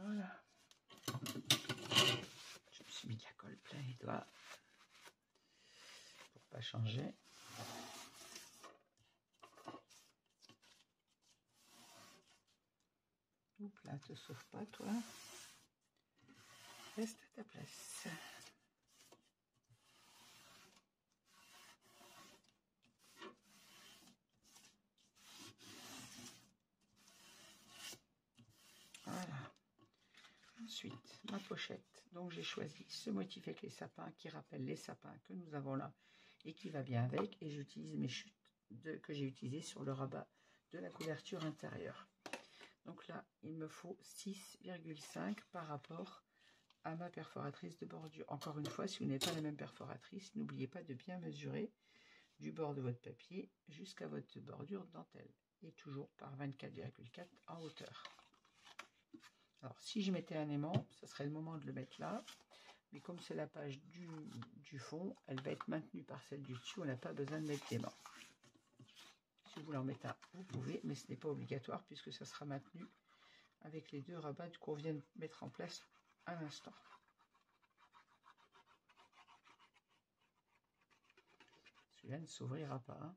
[SPEAKER 1] Voilà. Je me suis mis de la colle plein les doigts pour pas changer. Oups là, te sauve pas toi. Reste à ta place. Voilà. Ensuite, ma pochette. Donc j'ai choisi ce motif avec les sapins qui rappelle les sapins que nous avons là et qui va bien avec. Et j'utilise mes chutes que j'ai utilisées sur le rabat de la couverture intérieure. Donc là, il me faut 6,5 par rapport à ma perforatrice de bordure. Encore une fois, si vous n'avez pas la même perforatrice, n'oubliez pas de bien mesurer du bord de votre papier jusqu'à votre bordure de dentelle. Et toujours par 24,4 en hauteur. Alors, si je mettais un aimant, ce serait le moment de le mettre là. Mais comme c'est la page du fond, elle va être maintenue par celle du dessus. On n'a pas besoin de mettre d'aimant. Si vous voulez en mettre un, vous pouvez, mais ce n'est pas obligatoire puisque ça sera maintenu avec les deux rabats qu'on vient de mettre en place à l'instant. Celui-là ne s'ouvrira pas. Hein.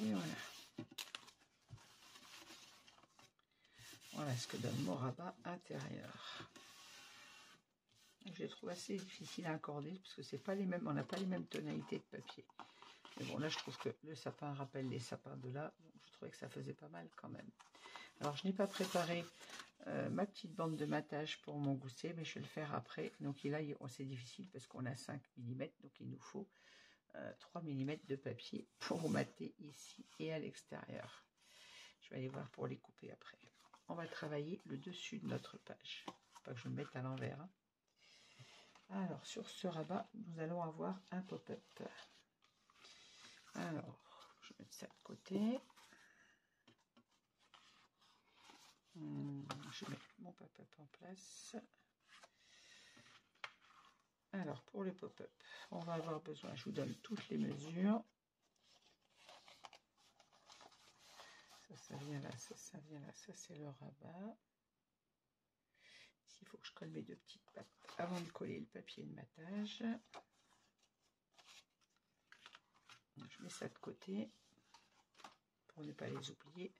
[SPEAKER 1] Et voilà. Voilà ce que donne mon rabat intérieur. Je les trouve assez difficile à accorder parce que c'est pas les mêmes, on n'a pas les mêmes tonalités de papier. Mais bon, là je trouve que le sapin rappelle les sapins de là, donc je trouvais que ça faisait pas mal quand même. Alors je n'ai pas préparé ma petite bande de matage pour mon gousset, mais je vais le faire après. Donc là c'est difficile parce qu'on a 5 mm, donc il nous faut 3 mm de papier pour mater ici et à l'extérieur. Je vais aller voir pour les couper après. On va travailler le dessus de notre page. Faut pas que je le mette à l'envers. Hein. Alors, sur ce rabat, nous allons avoir un pop-up. Alors, je vais mettre ça de côté. Je vais mettre mon pop-up en place. Alors, pour le pop-up, on va avoir besoin, je vous donne toutes les mesures. Ça vient là, ça vient là, ça c'est le rabat. Ici, il faut que je colle mes deux petites pattes avant de coller le papier de matage. Je mets ça de côté pour ne pas les oublier.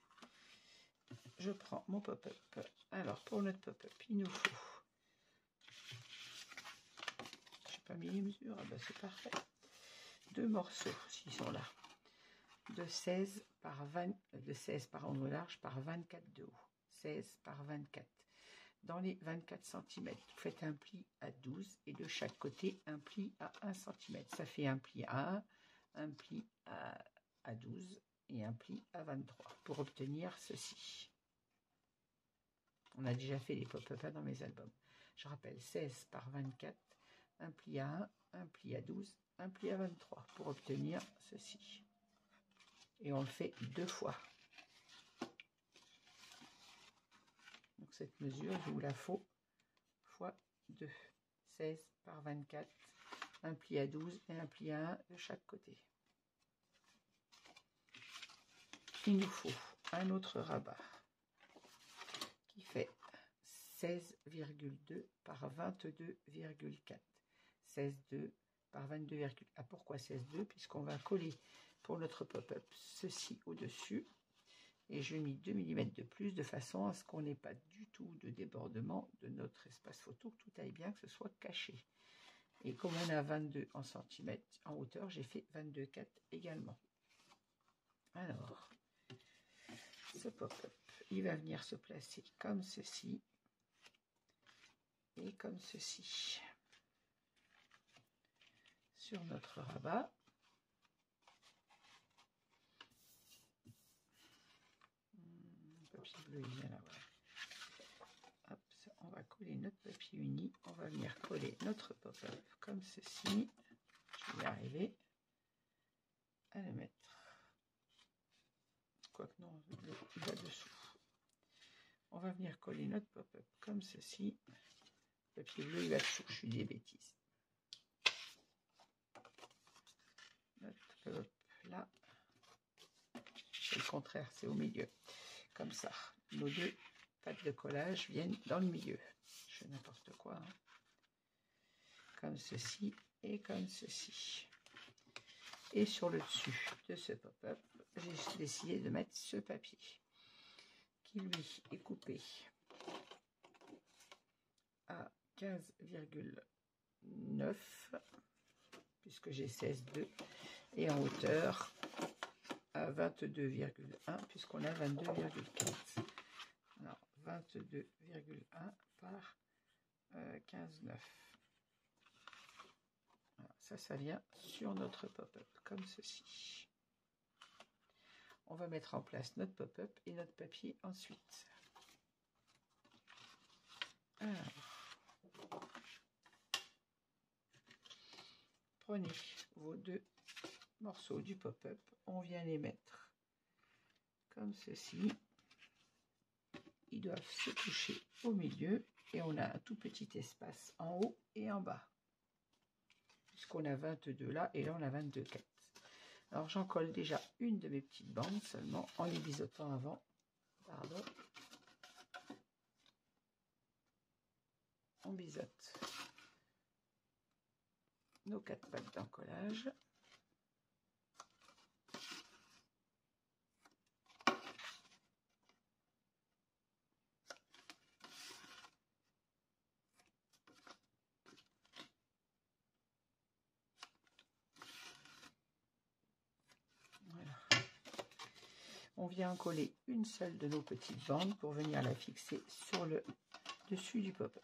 [SPEAKER 1] Je prends mon pop-up. Alors, pour notre pop-up, il nous faut... Je n'ai pas mis les mesures, ah ben c'est parfait. 2 morceaux, s'ils sont là. De 16 par 20, de 16 par angle large par 24 de haut. 16 par 24. Dans les 24 cm, vous faites un pli à 12 et de chaque côté, un pli à 1 cm. Ça fait un pli à 1, un pli à 12 et un pli à 23 pour obtenir ceci. On a déjà fait les pop-up dans mes albums. Je rappelle 16 par 24, un pli à 1, un pli à 12, un pli à 23 pour obtenir ceci. Et on le fait 2 fois. Donc cette mesure, je vous la faut fois 2. 16 par 24, un pli à 12 et un pli à 1 de chaque côté. Il nous faut un autre rabat qui fait 16,2 par 22,4. 16,2 par 22,4. Ah, pourquoi 16,2? Puisqu'on va coller pour notre pop-up ceci au-dessus. Et je mets 2 mm de plus de façon à ce qu'on n'ait pas du tout de débordement de notre espace photo, que tout aille bien, que ce soit caché. Et comme on a 22 en centimètres en hauteur, j'ai fait 22,4 également. Alors, ce pop-up, il va venir se placer comme ceci et comme ceci sur notre rabat. Le papier bleu, il vient là, voilà. Hop, ça, on va coller notre papier uni. On va venir coller notre pop-up comme ceci. Je vais y arriver à le mettre. Quoique non, il va dessous. On va venir coller notre pop-up comme ceci. Le papier bleu, il va dessous. Je suis des bêtises. Notre pop-up là. C'est le contraire, c'est au milieu. Comme ça. Nos deux pattes de collage viennent dans le milieu. Je fais n'importe quoi. Hein. Comme ceci et comme ceci. Et sur le dessus de ce pop-up, j'ai décidé de mettre ce papier qui lui est coupé à 15,9 puisque j'ai 16,2 et en hauteur à 22,1 puisqu'on a 22,4. Alors 22,1 par 15,9. Ça vient sur notre pop-up, comme ceci. On va mettre en place notre pop-up et notre papier ensuite. Alors, prenez vos deux morceaux du pop-up, on vient les mettre comme ceci. Ils doivent se toucher au milieu et on a un tout petit espace en haut et en bas. Puisqu'on a 22 là et là on a 22,4. Alors j'en colle déjà une de mes petites bandes seulement en les biseautant avant. Pardon. On biseaute nos 4 pattes d'encollage. On vient en coller une seule de nos petites bandes pour venir la fixer sur le dessus du pop-up.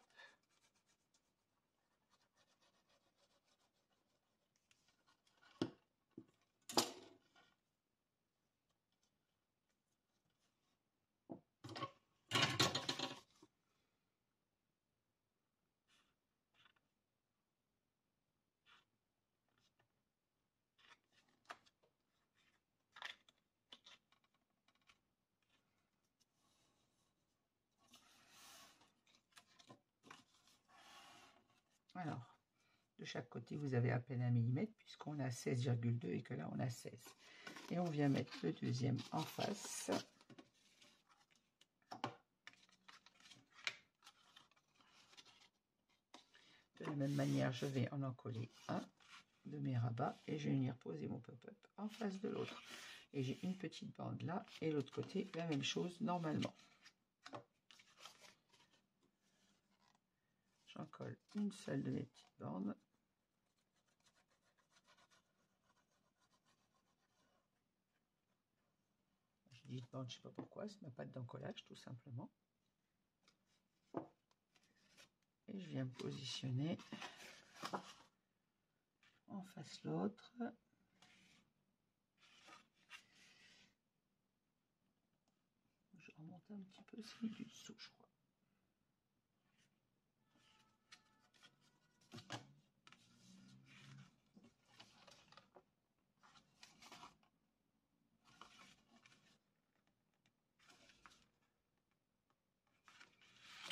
[SPEAKER 1] Alors, de chaque côté, vous avez à peine 1 mm puisqu'on a 16,2 et que là, on a 16. Et on vient mettre le deuxième en face. De la même manière, je vais en coller un de mes rabats et je vais venir poser mon pop-up en face de l'autre. Et j'ai une petite bande là et l'autre côté, la même chose normalement. J'en colle une seule de mes petites bandes. Je dis bande, je ne sais pas pourquoi, c'est ma patte d'encollage tout simplement. Et je viens me positionner en face l'autre. Je remonte un petit peu, c'est du dessous, je crois.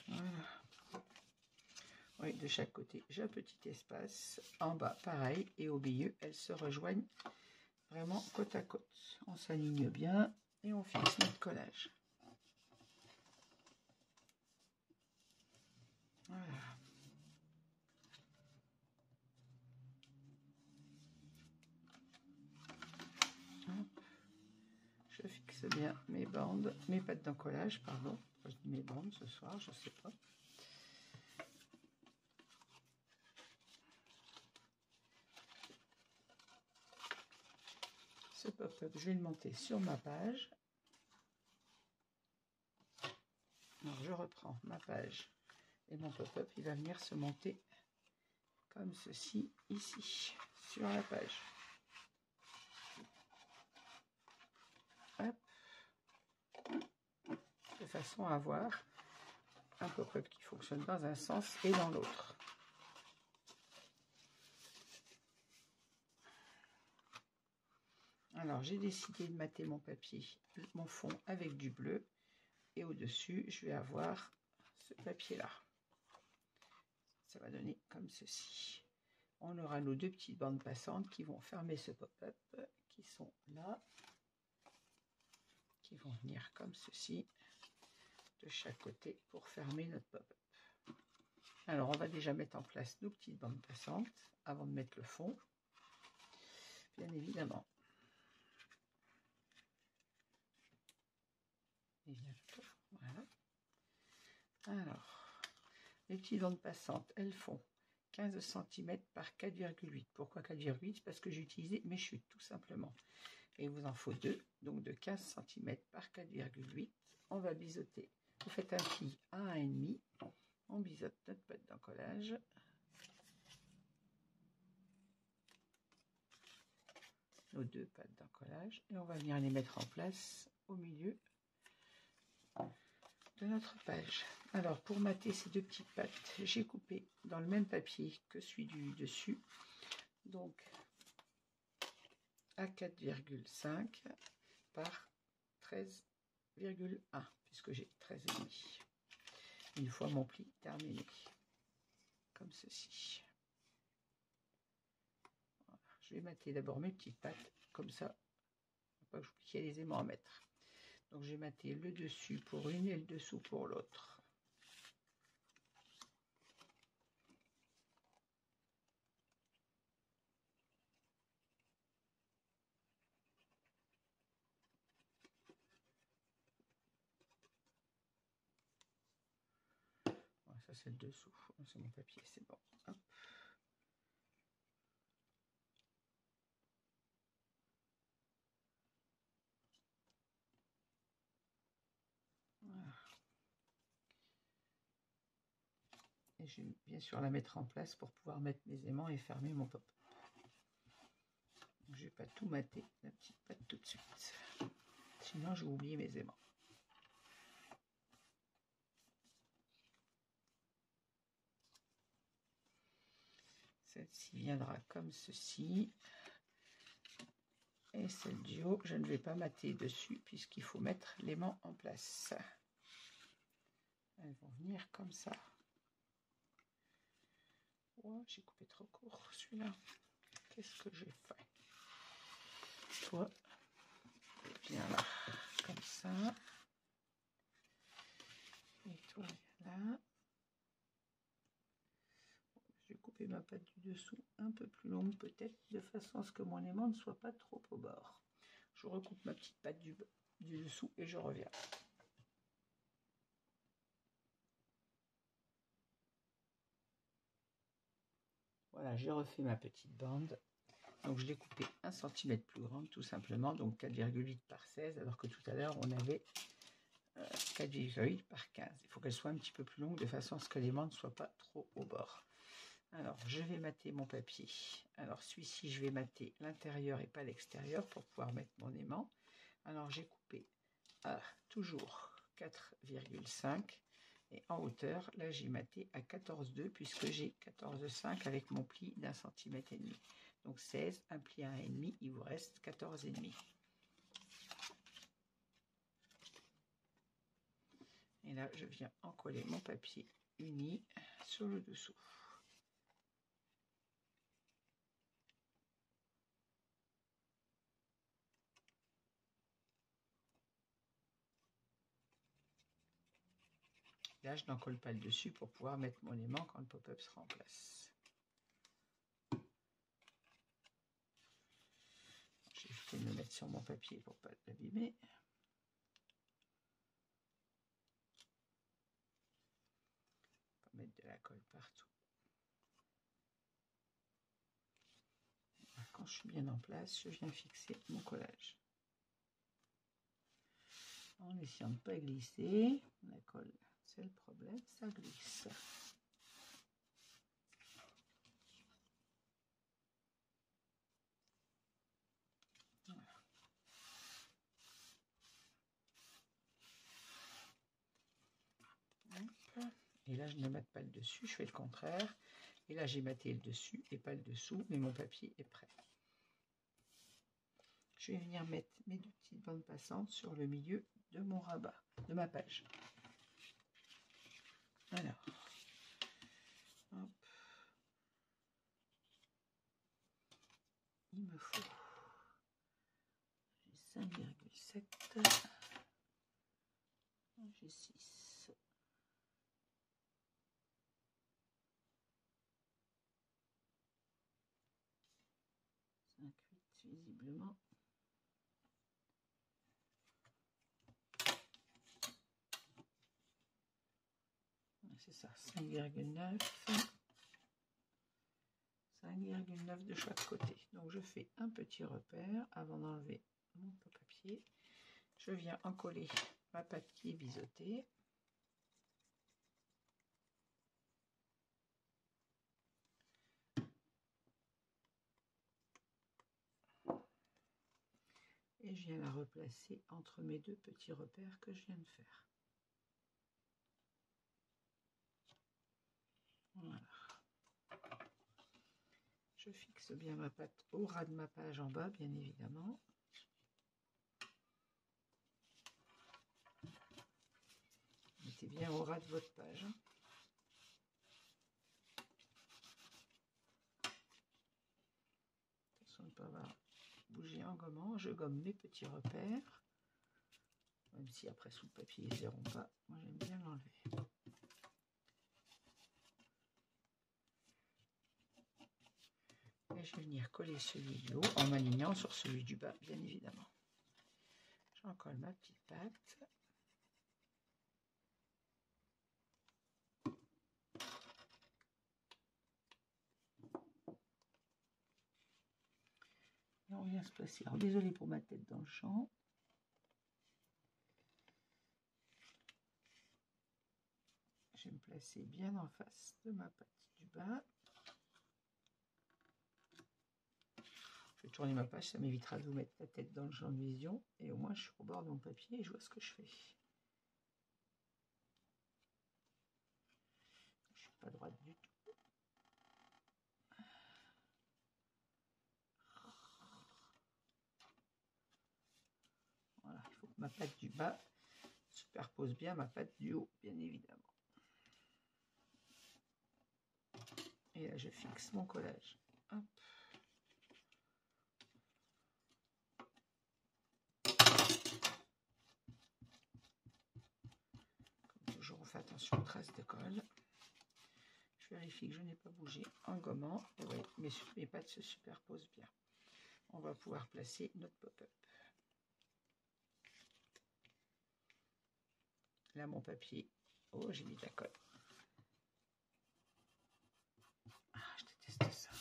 [SPEAKER 1] Voilà. Oui, de chaque côté, j'ai un petit espace. En bas, pareil. Et au milieu, elles se rejoignent vraiment côte à côte. On s'aligne bien et on fixe notre collage. Voilà. Hop. Je fixe bien mes bandes, mes pattes d'encollage, pardon. Je dis mes bandes ce soir, je sais pas. Ce pop-up, je vais le monter sur ma page. Alors je reprends ma page et mon pop-up, il va venir se monter comme ceci, ici, sur la page. Hop. De façon à avoir un pop-up qui fonctionne dans un sens et dans l'autre. Alors j'ai décidé de mater mon papier, mon fond avec du bleu et au-dessus je vais avoir ce papier là. Ça va donner comme ceci. On aura nos deux petites bandes passantes qui vont fermer ce pop-up qui sont là, qui vont venir comme ceci de chaque côté pour fermer notre pop-up. Alors on va déjà mettre en place nos petites bandes passantes avant de mettre le fond, bien évidemment. Et voilà. Alors, les petites bandes passantes, elles font 15 cm par 4,8. Pourquoi 4,8? Parce que j'ai utilisé mes chutes, tout simplement. Et il vous en faut 2, donc de 15 cm par 4,8. On va biseauter. Vous faites un pli à 1,5. On biseaute notre pâte d'encollage. Nos 2 pâtes d'encollage. Et on va venir les mettre en place au milieu de notre page. Alors pour mater ces 2 petites pattes, j'ai coupé dans le même papier que celui du dessus, donc à 4,5 par 13,1 puisque j'ai 13,5. Une fois mon pli terminé, comme ceci. Voilà. Je vais mater d'abord mes petites pattes, comme ça, pour pas que j'oublie qu'il y a les aimants à mettre. Donc j'ai maté le dessus pour une et le dessous pour l'autre. Voilà, ça c'est le dessous, c'est mon papier, c'est bon. Hop. Voilà. Et je vais bien sûr la mettre en place pour pouvoir mettre mes aimants et fermer mon pop. Je ne vais pas tout mater la petite patte tout de suite, sinon je vais oublier mes aimants. Celle-ci viendra comme ceci. Et celle du haut, je ne vais pas mater dessus puisqu'il faut mettre l'aimant en place. Elles vont venir comme ça. Oh, j'ai coupé trop court celui-là. Qu'est-ce que j'ai fait? Toi, viens là, comme ça. Et toi, là. Je vais couper ma patte du dessous un peu plus longue peut-être, de façon à ce que mon aimant ne soit pas trop au bord. Je recoupe ma petite patte du dessous et je reviens. Voilà, j'ai refait ma petite bande. Donc je l'ai coupée 1 cm plus grande tout simplement, donc 4,8 par 16, alors que tout à l'heure on avait 4,8 par 15. Il faut qu'elle soit un petit peu plus longue de façon à ce que l'aimant ne soit pas trop au bord. Alors je vais mater mon papier. Alors celui-ci je vais mater l'intérieur et pas l'extérieur pour pouvoir mettre mon aimant. Alors j'ai coupé à toujours 4,5 et en hauteur là j'ai maté à 14,2 puisque j'ai 14,5 avec mon pli d'1,5 cm. Donc 16, un pli à 1,5, il vous reste 14,5. Et là je viens encoller mon papier uni sur le dessous. Là, je n'en colle pas le dessus pour pouvoir mettre mon aimant quand le pop-up sera en place. J'ai évité de me mettre sur mon papier pour ne pas l'abîmer. Pas mettre de la colle partout. Quand je suis bien en place, je viens fixer mon collage. En essayant de ne pas glisser. La colle, c'est le problème, ça glisse. Et là je ne mate pas le dessus, je fais le contraire, et là j'ai maté le dessus et pas le dessous, mais mon papier est prêt. Je vais venir mettre mes 2 petites bandes passantes sur le milieu de mon rabat, de ma page. Alors, hop. Il me faut 5,7. J'ai 6. Visiblement. C'est ça, 5,9. 5,9 de chaque côté. Donc je fais un petit repère avant d'enlever mon papier. Je viens encoller ma pâte qui est biseautée. Et je viens la replacer entre mes deux petits repères que je viens de faire. Voilà. Je fixe bien ma pâte au ras de ma page en bas, bien évidemment. Mettez bien au ras de votre page. Attention de ne pas avoir bougé en gommant. Je gomme mes petits repères. Même si après sous le papier ils ne verront pas. Moi j'aime bien l'enlever. Et je vais venir coller celui du haut en m'alignant sur celui du bas, bien évidemment. J'en colle ma petite pâte. Et on vient se placer. Alors désolé pour ma tête dans le champ. Je vais me placer bien en face de ma pâte du bas. Je vais tourner ma page, ça m'évitera de vous mettre la tête dans le champ de vision. Et au moins je suis au bord de mon papier et je vois ce que je fais. Je ne suis pas droite du tout. Voilà, il faut que ma pâte du bas superpose bien ma pâte du haut, bien évidemment. Et là, je fixe mon collage. Hop. Comme toujours, on fait attention aux traces de colle. Je vérifie que je n'ai pas bougé en gommant. Et oui, mes pâtes se superposent bien. On va pouvoir placer notre pop-up. Là, mon papier. Oh, j'ai mis de la colle. Ah, je déteste ça.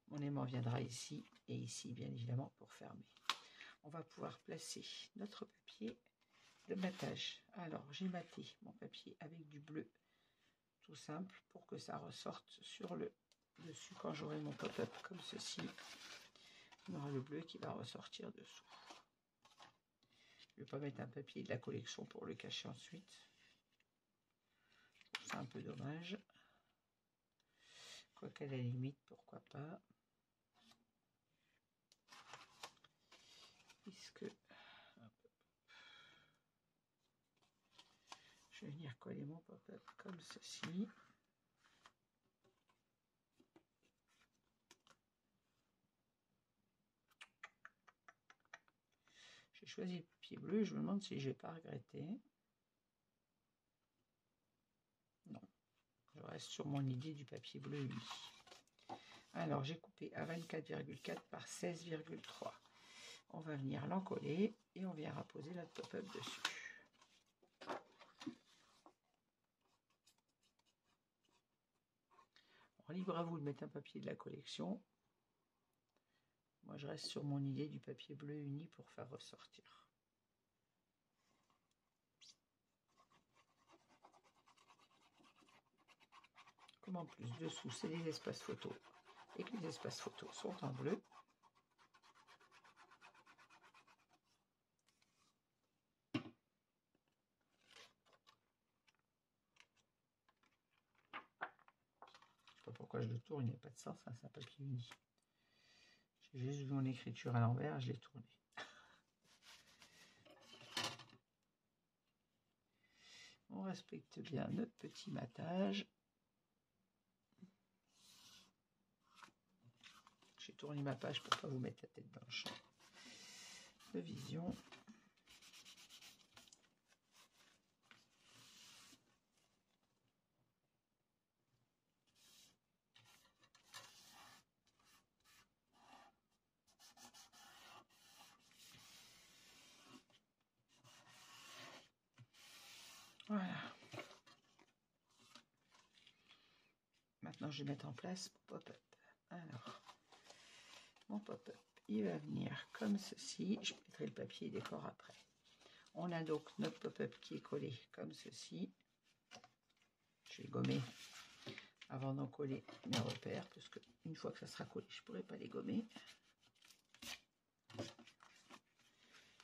[SPEAKER 1] Mon aimant viendra ici et ici, bien évidemment, pour fermer. On va pouvoir placer notre papier de matage. Alors, j'ai maté mon papier avec du bleu, tout simple, pour que ça ressorte sur le dessus quand j'aurai mon pop-up comme ceci. On aura le bleu qui va ressortir dessous. Je ne vais pas mettre un papier de la collection pour le cacher ensuite. C'est un peu dommage. Quoiqu'à la limite, pourquoi pas. Puisque je vais venir coller mon pop-up comme ceci. J'ai choisi le papier bleu et je me demande si je ne vais pas regretter. Non, je reste sur mon idée du papier bleu uni. Alors, j'ai coupé à 24,4 par 16,3. On va venir l'encoller et on vient apposer notre pop-up dessus. Alors, libre à vous de mettre un papier de la collection. Moi, je reste sur mon idée du papier bleu uni pour faire ressortir. Comme en plus, dessous, c'est des espaces photos. Et que les espaces photos sont en bleu. Je ne sais pas pourquoi je le tourne, il n'y a pas de sens, hein, c'est un papier uni. J'ai juste vu mon écriture à l'envers, je l'ai tourné. On respecte bien notre petit matage. J'ai tourner ma page pour pas vous mettre la tête dans le champ de vision. Voilà. Maintenant, je vais mettre en place mon pop-up. Alors, mon pop-up, il va venir comme ceci. Je mettrai le papier décor après. On a donc notre pop-up qui est collé comme ceci. Je vais gommer avant d'en coller mes repères, parce que une fois que ça sera collé, je ne pourrai pas les gommer.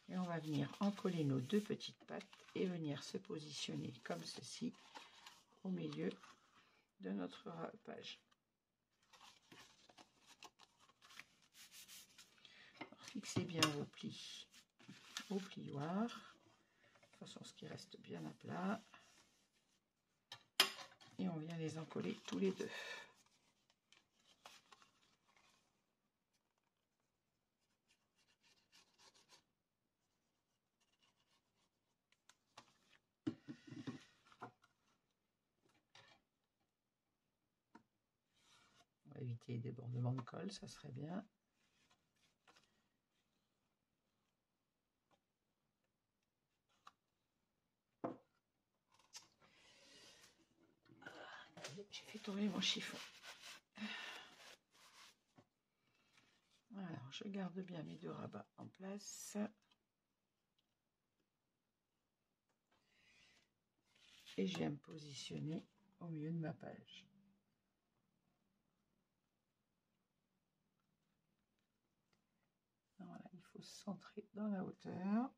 [SPEAKER 1] Et on va venir en coller nos deux petites pattes et venir se positionner comme ceci au milieu de notre page. Alors, fixez bien vos plis au plioir, de façon à ce qui reste bien à plat. Et on vient les encoller tous les deux. On va éviter les débordements de colle, ça serait bien. J'ai fait tourner mon chiffon. Alors, je garde bien mes deux rabats en place. Et je viens me positionner au milieu de ma page. Voilà, il faut se centrer dans la hauteur.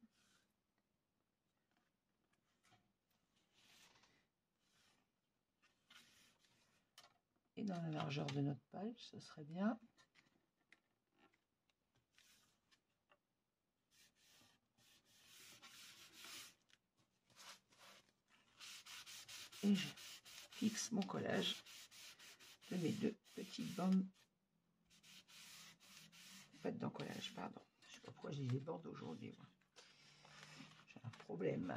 [SPEAKER 1] Et dans la largeur de notre page, ce serait bien. Et je fixe mon collage de mes deux petites bandes. Pas d'encollage, pardon. Je ne sais pas pourquoi j'ai des bandes aujourd'hui. J'ai un problème.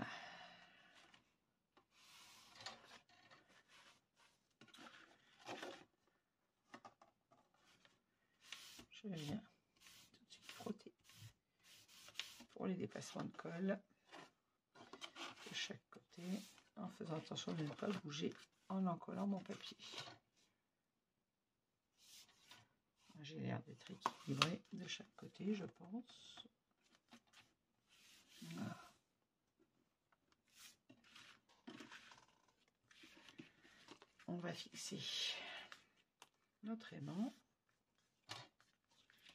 [SPEAKER 1] Je viens tout de suite frotter pour les dépassements de colle de chaque côté, en faisant attention de ne pas bouger en encollant mon papier. J'ai l'air d'être équilibré de chaque côté, je pense. Voilà. On va fixer notre aimant.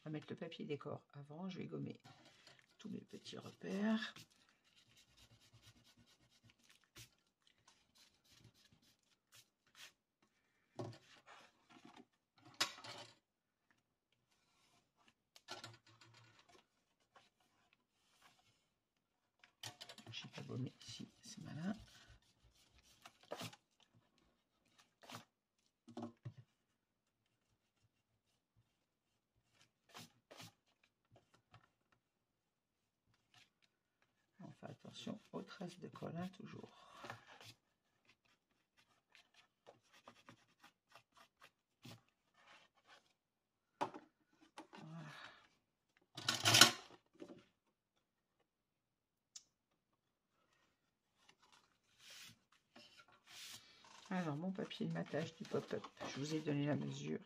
[SPEAKER 1] On va mettre le papier décor avant. Je vais gommer tous mes petits repères. Je n'ai pas gommé ici, c'est malin. On fait attention aux traces de colle, hein, toujours. Voilà. Alors, mon papier de matage du pop-up, je vous ai donné la mesure,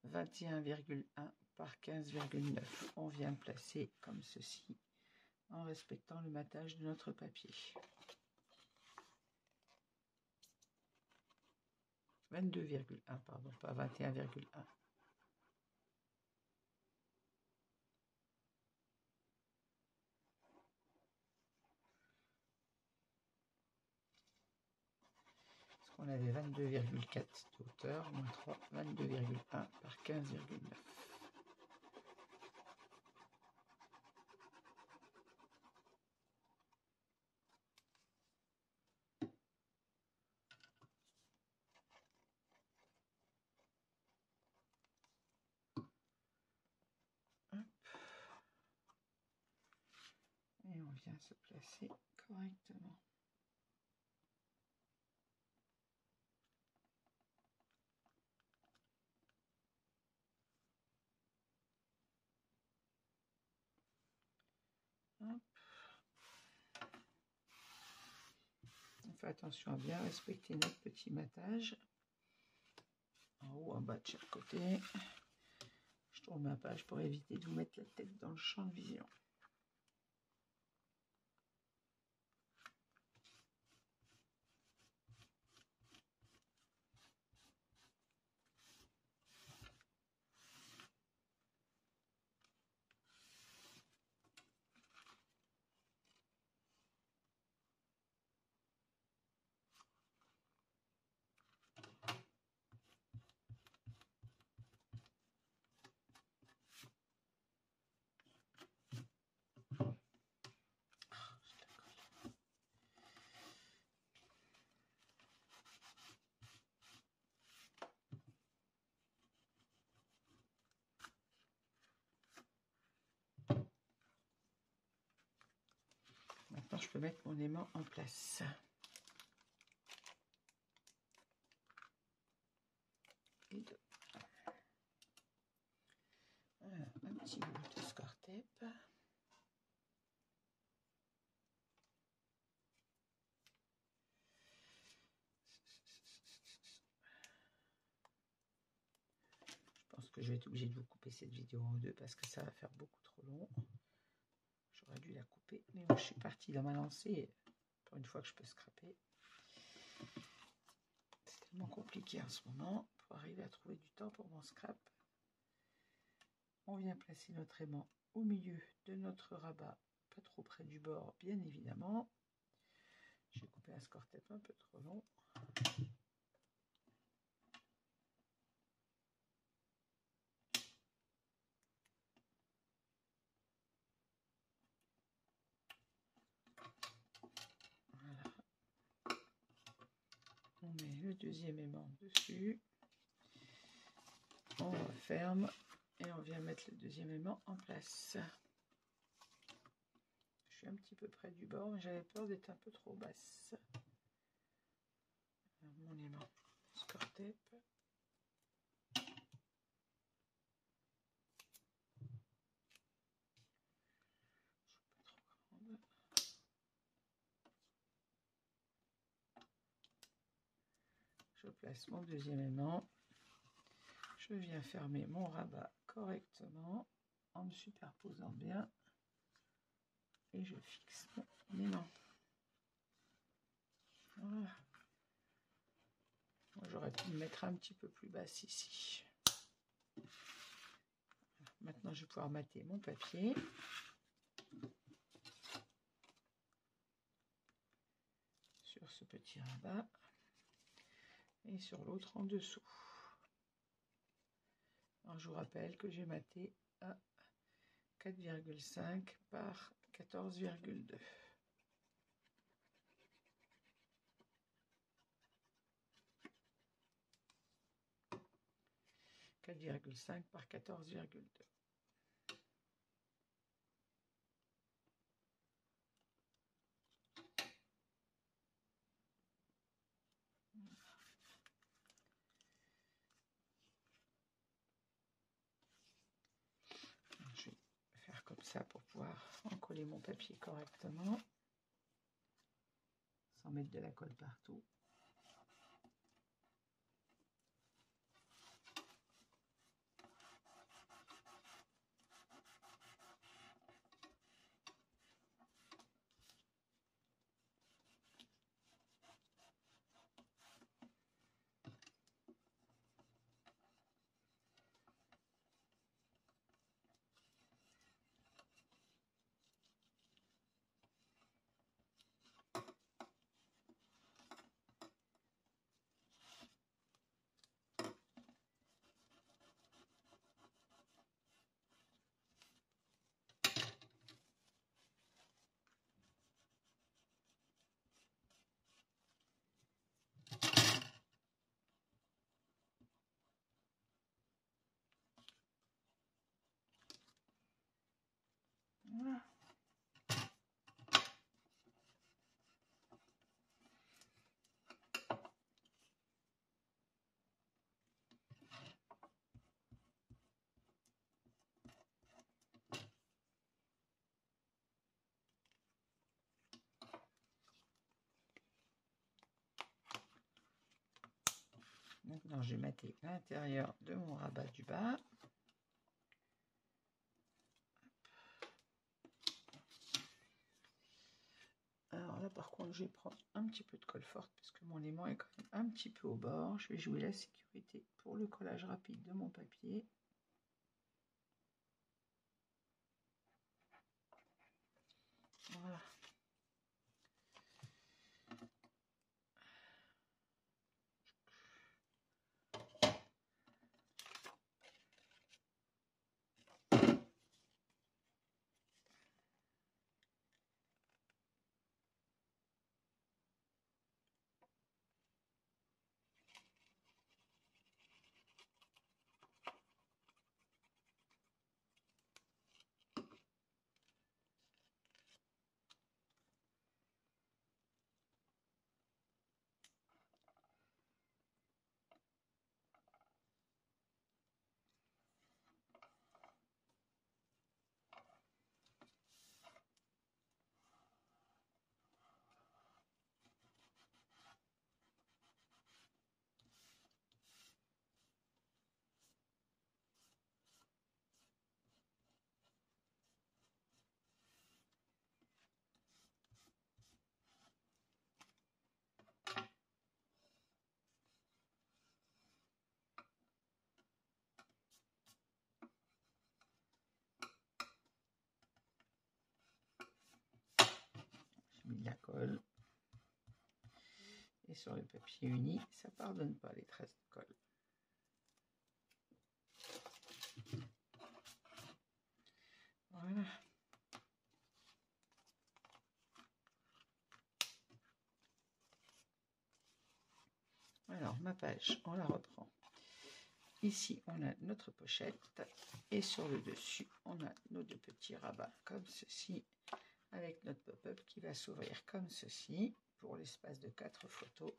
[SPEAKER 1] 21,1 par 15,9. On vient placer comme ceci, en respectant le matage de notre papier. 22,1, pardon, pas 21,1. On avait 22,4 de hauteur, moins 3, 22,1 par 15,9. bien se placer correctement. Hop. On fait attention à bien respecter notre petit matage. En haut, en bas de chaque côté. Je tourne ma page pour éviter de vous mettre la tête dans le champ de vision. Maintenant, je peux mettre mon aimant en place. Et deux. Voilà, un petit bout de score tape. Je pense que je vais être obligée de vous couper cette vidéo en deux parce que ça va faire beaucoup trop long. J'aurais dû la couper, mais moi je suis partie dans ma lancée pour une fois que je peux scraper. C'est tellement compliqué en ce moment pour arriver à trouver du temps pour mon scrap. On vient placer notre aimant au milieu de notre rabat, pas trop près du bord, bien évidemment. J'ai coupé un score tape un peu trop long. Voilà. On met le deuxième aimant dessus. On referme et on vient mettre le deuxième aimant en place. Je suis un petit peu près du bord, mais j'avais peur d'être un peu trop basse. Alors, mon aimant score tape. Je place mon deuxième aimant. Je viens fermer mon rabat correctement en me superposant bien. Et je fixe mon aimant. Voilà. J'aurais pu me mettre un petit peu plus basse ici. Maintenant, je vais pouvoir mater mon papier. Sur ce petit rabat. Et sur l'autre en dessous. Alors, je vous rappelle que j'ai maté à 4,5 par 14,2. 4,5 par 14,2. Je vais faire comme ça pour pouvoir encoller mon papier correctement, sans mettre de la colle partout. Maintenant, je vais mater l'intérieur de mon rabat du bas. Alors là, par contre, je vais prendre un petit peu de colle forte parce que mon aimant est quand même un petit peu au bord. Je vais jouer la sécurité pour le collage rapide de mon papier. Voilà. J'ai mis de la colle. Et sur le papier uni, ça pardonne pas les traces de colle. Voilà. Alors, ma page, on la reprend. Ici, on a notre pochette. Et sur le dessus, on a nos deux petits rabats comme ceci. Avec notre pop-up qui va s'ouvrir comme ceci. Pour l'espace de 4 photos.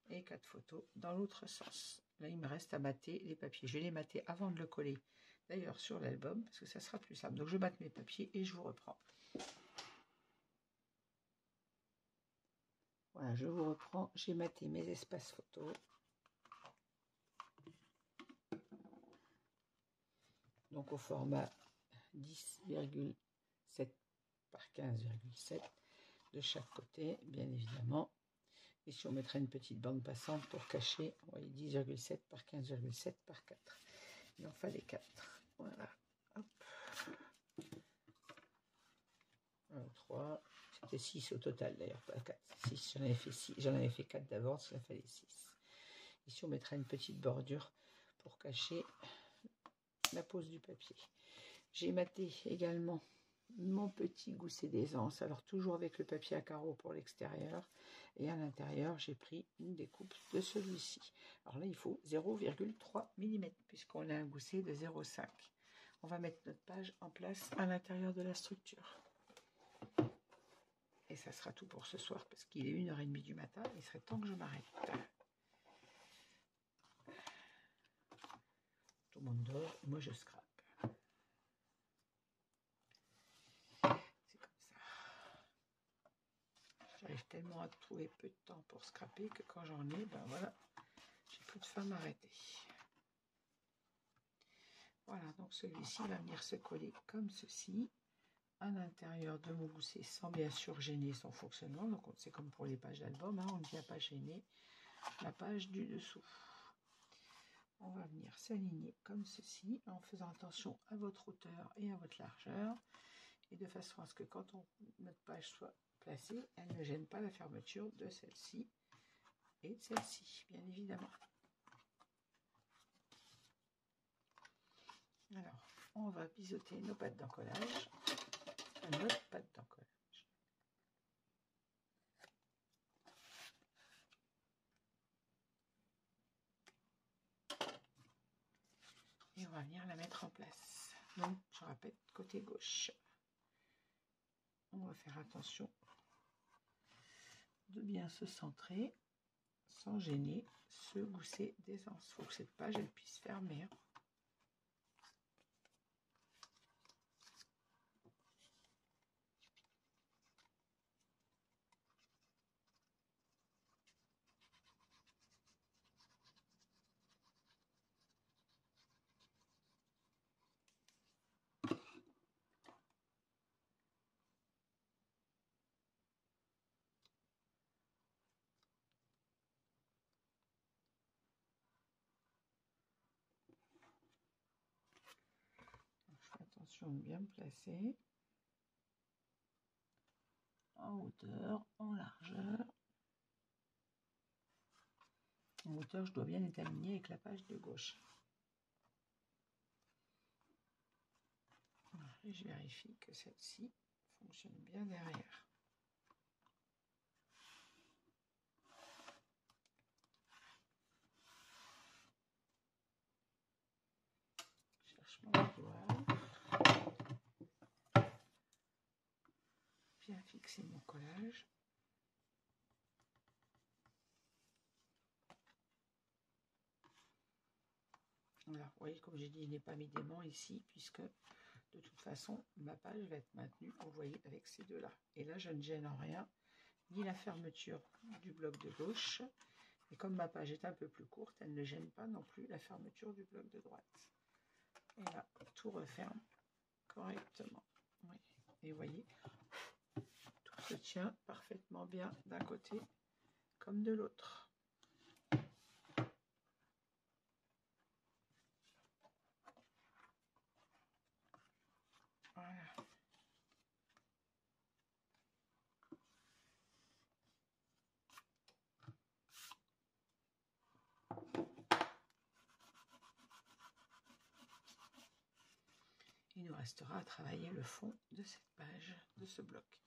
[SPEAKER 1] Et 4 photos dans l'autre sens. Là, il me reste à mater les papiers. Je vais les mater avant de le coller. D'ailleurs, sur l'album, parce que ça sera plus simple. Donc, je mate mes papiers et je vous reprends. Voilà, je vous reprends. J'ai maté mes espaces photos. Donc au format 10,7 par 15,7 de chaque côté, bien évidemment. Ici, on mettra une petite bande passante pour cacher. Vous voyez, 10,7 par 15,7 par 4. Il en fallait 4. Voilà. Hop. 1, 3. C'était 6 au total d'ailleurs, pas 4. 6. J'en avais fait 4 d'avance, il en fallait 6. Ici, on mettra une petite bordure pour cacher la pose du papier. J'ai maté également mon petit gousset d'aisance, alors toujours avec le papier à carreaux pour l'extérieur, et à l'intérieur j'ai pris une découpe de celui-ci. Alors là il faut 0,3 mm puisqu'on a un gousset de 0,5. On va mettre notre page en place à l'intérieur de la structure. Et ça sera tout pour ce soir parce qu'il est 1h30 du matin, il serait temps que je m'arrête. Tout le monde dort, moi je scrape. J'arrive tellement à trouver peu de temps pour scraper que quand j'en ai, ben voilà, j'ai plus de faim à m'arrêter. Voilà, donc celui-ci va venir se coller comme ceci à l'intérieur de mon gousset sans bien sûr gêner son fonctionnement. Donc c'est comme pour les pages d'album, hein, on ne vient pas gêner la page du dessous. On va venir s'aligner comme ceci en faisant attention à votre hauteur et à votre largeur et de façon à ce que quand notre page soit placée, elle ne gêne pas la fermeture de celle-ci et de celle-ci, bien évidemment. Alors, on va biseauter nos pattes d'encollage, notre patte d'encollage. Et on va venir la mettre en place. Donc, je répète, côté gauche. On va faire attention de bien se centrer sans gêner ce gousset d'aisance. Il faut que cette page elle puisse fermer. Attention de bien me placer. En hauteur, en largeur. En hauteur, je dois bien être alignée avec la page de gauche. Et je vérifie que celle-ci fonctionne bien derrière. Je cherche mon doigt. Bien fixer mon collage. Alors, vous voyez, comme j'ai dit, il n'est pas mis d'aimant ici, puisque de toute façon, ma page va être maintenue, vous voyez, avec ces deux-là. Et là, je ne gêne en rien, ni la fermeture du bloc de gauche. Et comme ma page est un peu plus courte, elle ne gêne pas non plus la fermeture du bloc de droite. Et là, tout referme correctement. Oui. Et vous voyez, tout se tient parfaitement bien d'un côté comme de l'autre. Voilà. Il nous restera à travailler le fond de cette page, de ce bloc.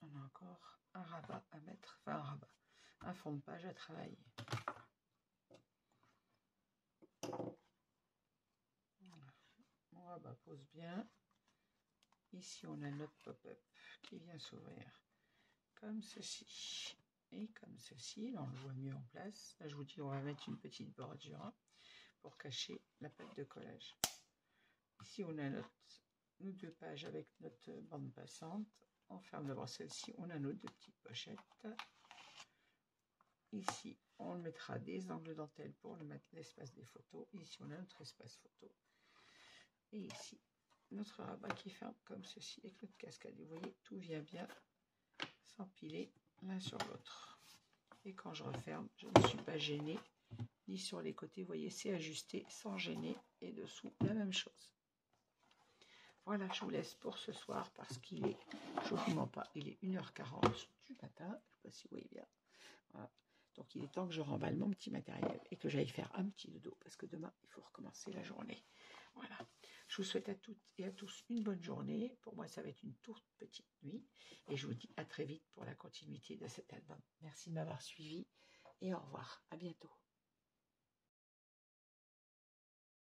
[SPEAKER 1] On a encore un rabat à mettre, enfin un rabat, un fond de page à travailler. Voilà. Mon rabat pose bien. Ici, on a notre pop-up qui vient s'ouvrir comme ceci et comme ceci. Là, on le voit mieux en place. Là, je vous dis, on va mettre une petite bordure pour cacher la pâte de collage. Ici, on a nos deux pages avec notre bande passante. On ferme d'abord celle-ci. On a nos deux petites pochettes. Ici, on mettra des angles dentelle pour l'espace des photos. Ici, on a notre espace photo. Et ici, notre rabat qui ferme comme ceci avec notre cascade. Vous voyez, tout vient bien s'empiler l'un sur l'autre. Et quand je referme, je ne suis pas gênée, ni sur les côtés. Vous voyez, c'est ajusté sans gêner. Et dessous, la même chose. Voilà, je vous laisse pour ce soir parce qu'il est, je ne vous mens pas, il est 1h40 du matin. Je ne sais pas si vous voyez bien. Voilà. Donc, il est temps que je remballe mon petit matériel et que j'aille faire un petit dodo parce que demain, il faut recommencer la journée. Voilà. Je vous souhaite à toutes et à tous une bonne journée. Pour moi, ça va être une toute petite nuit. Et je vous dis à très vite pour la continuité de cet album. Merci de m'avoir suivi et au revoir. À bientôt.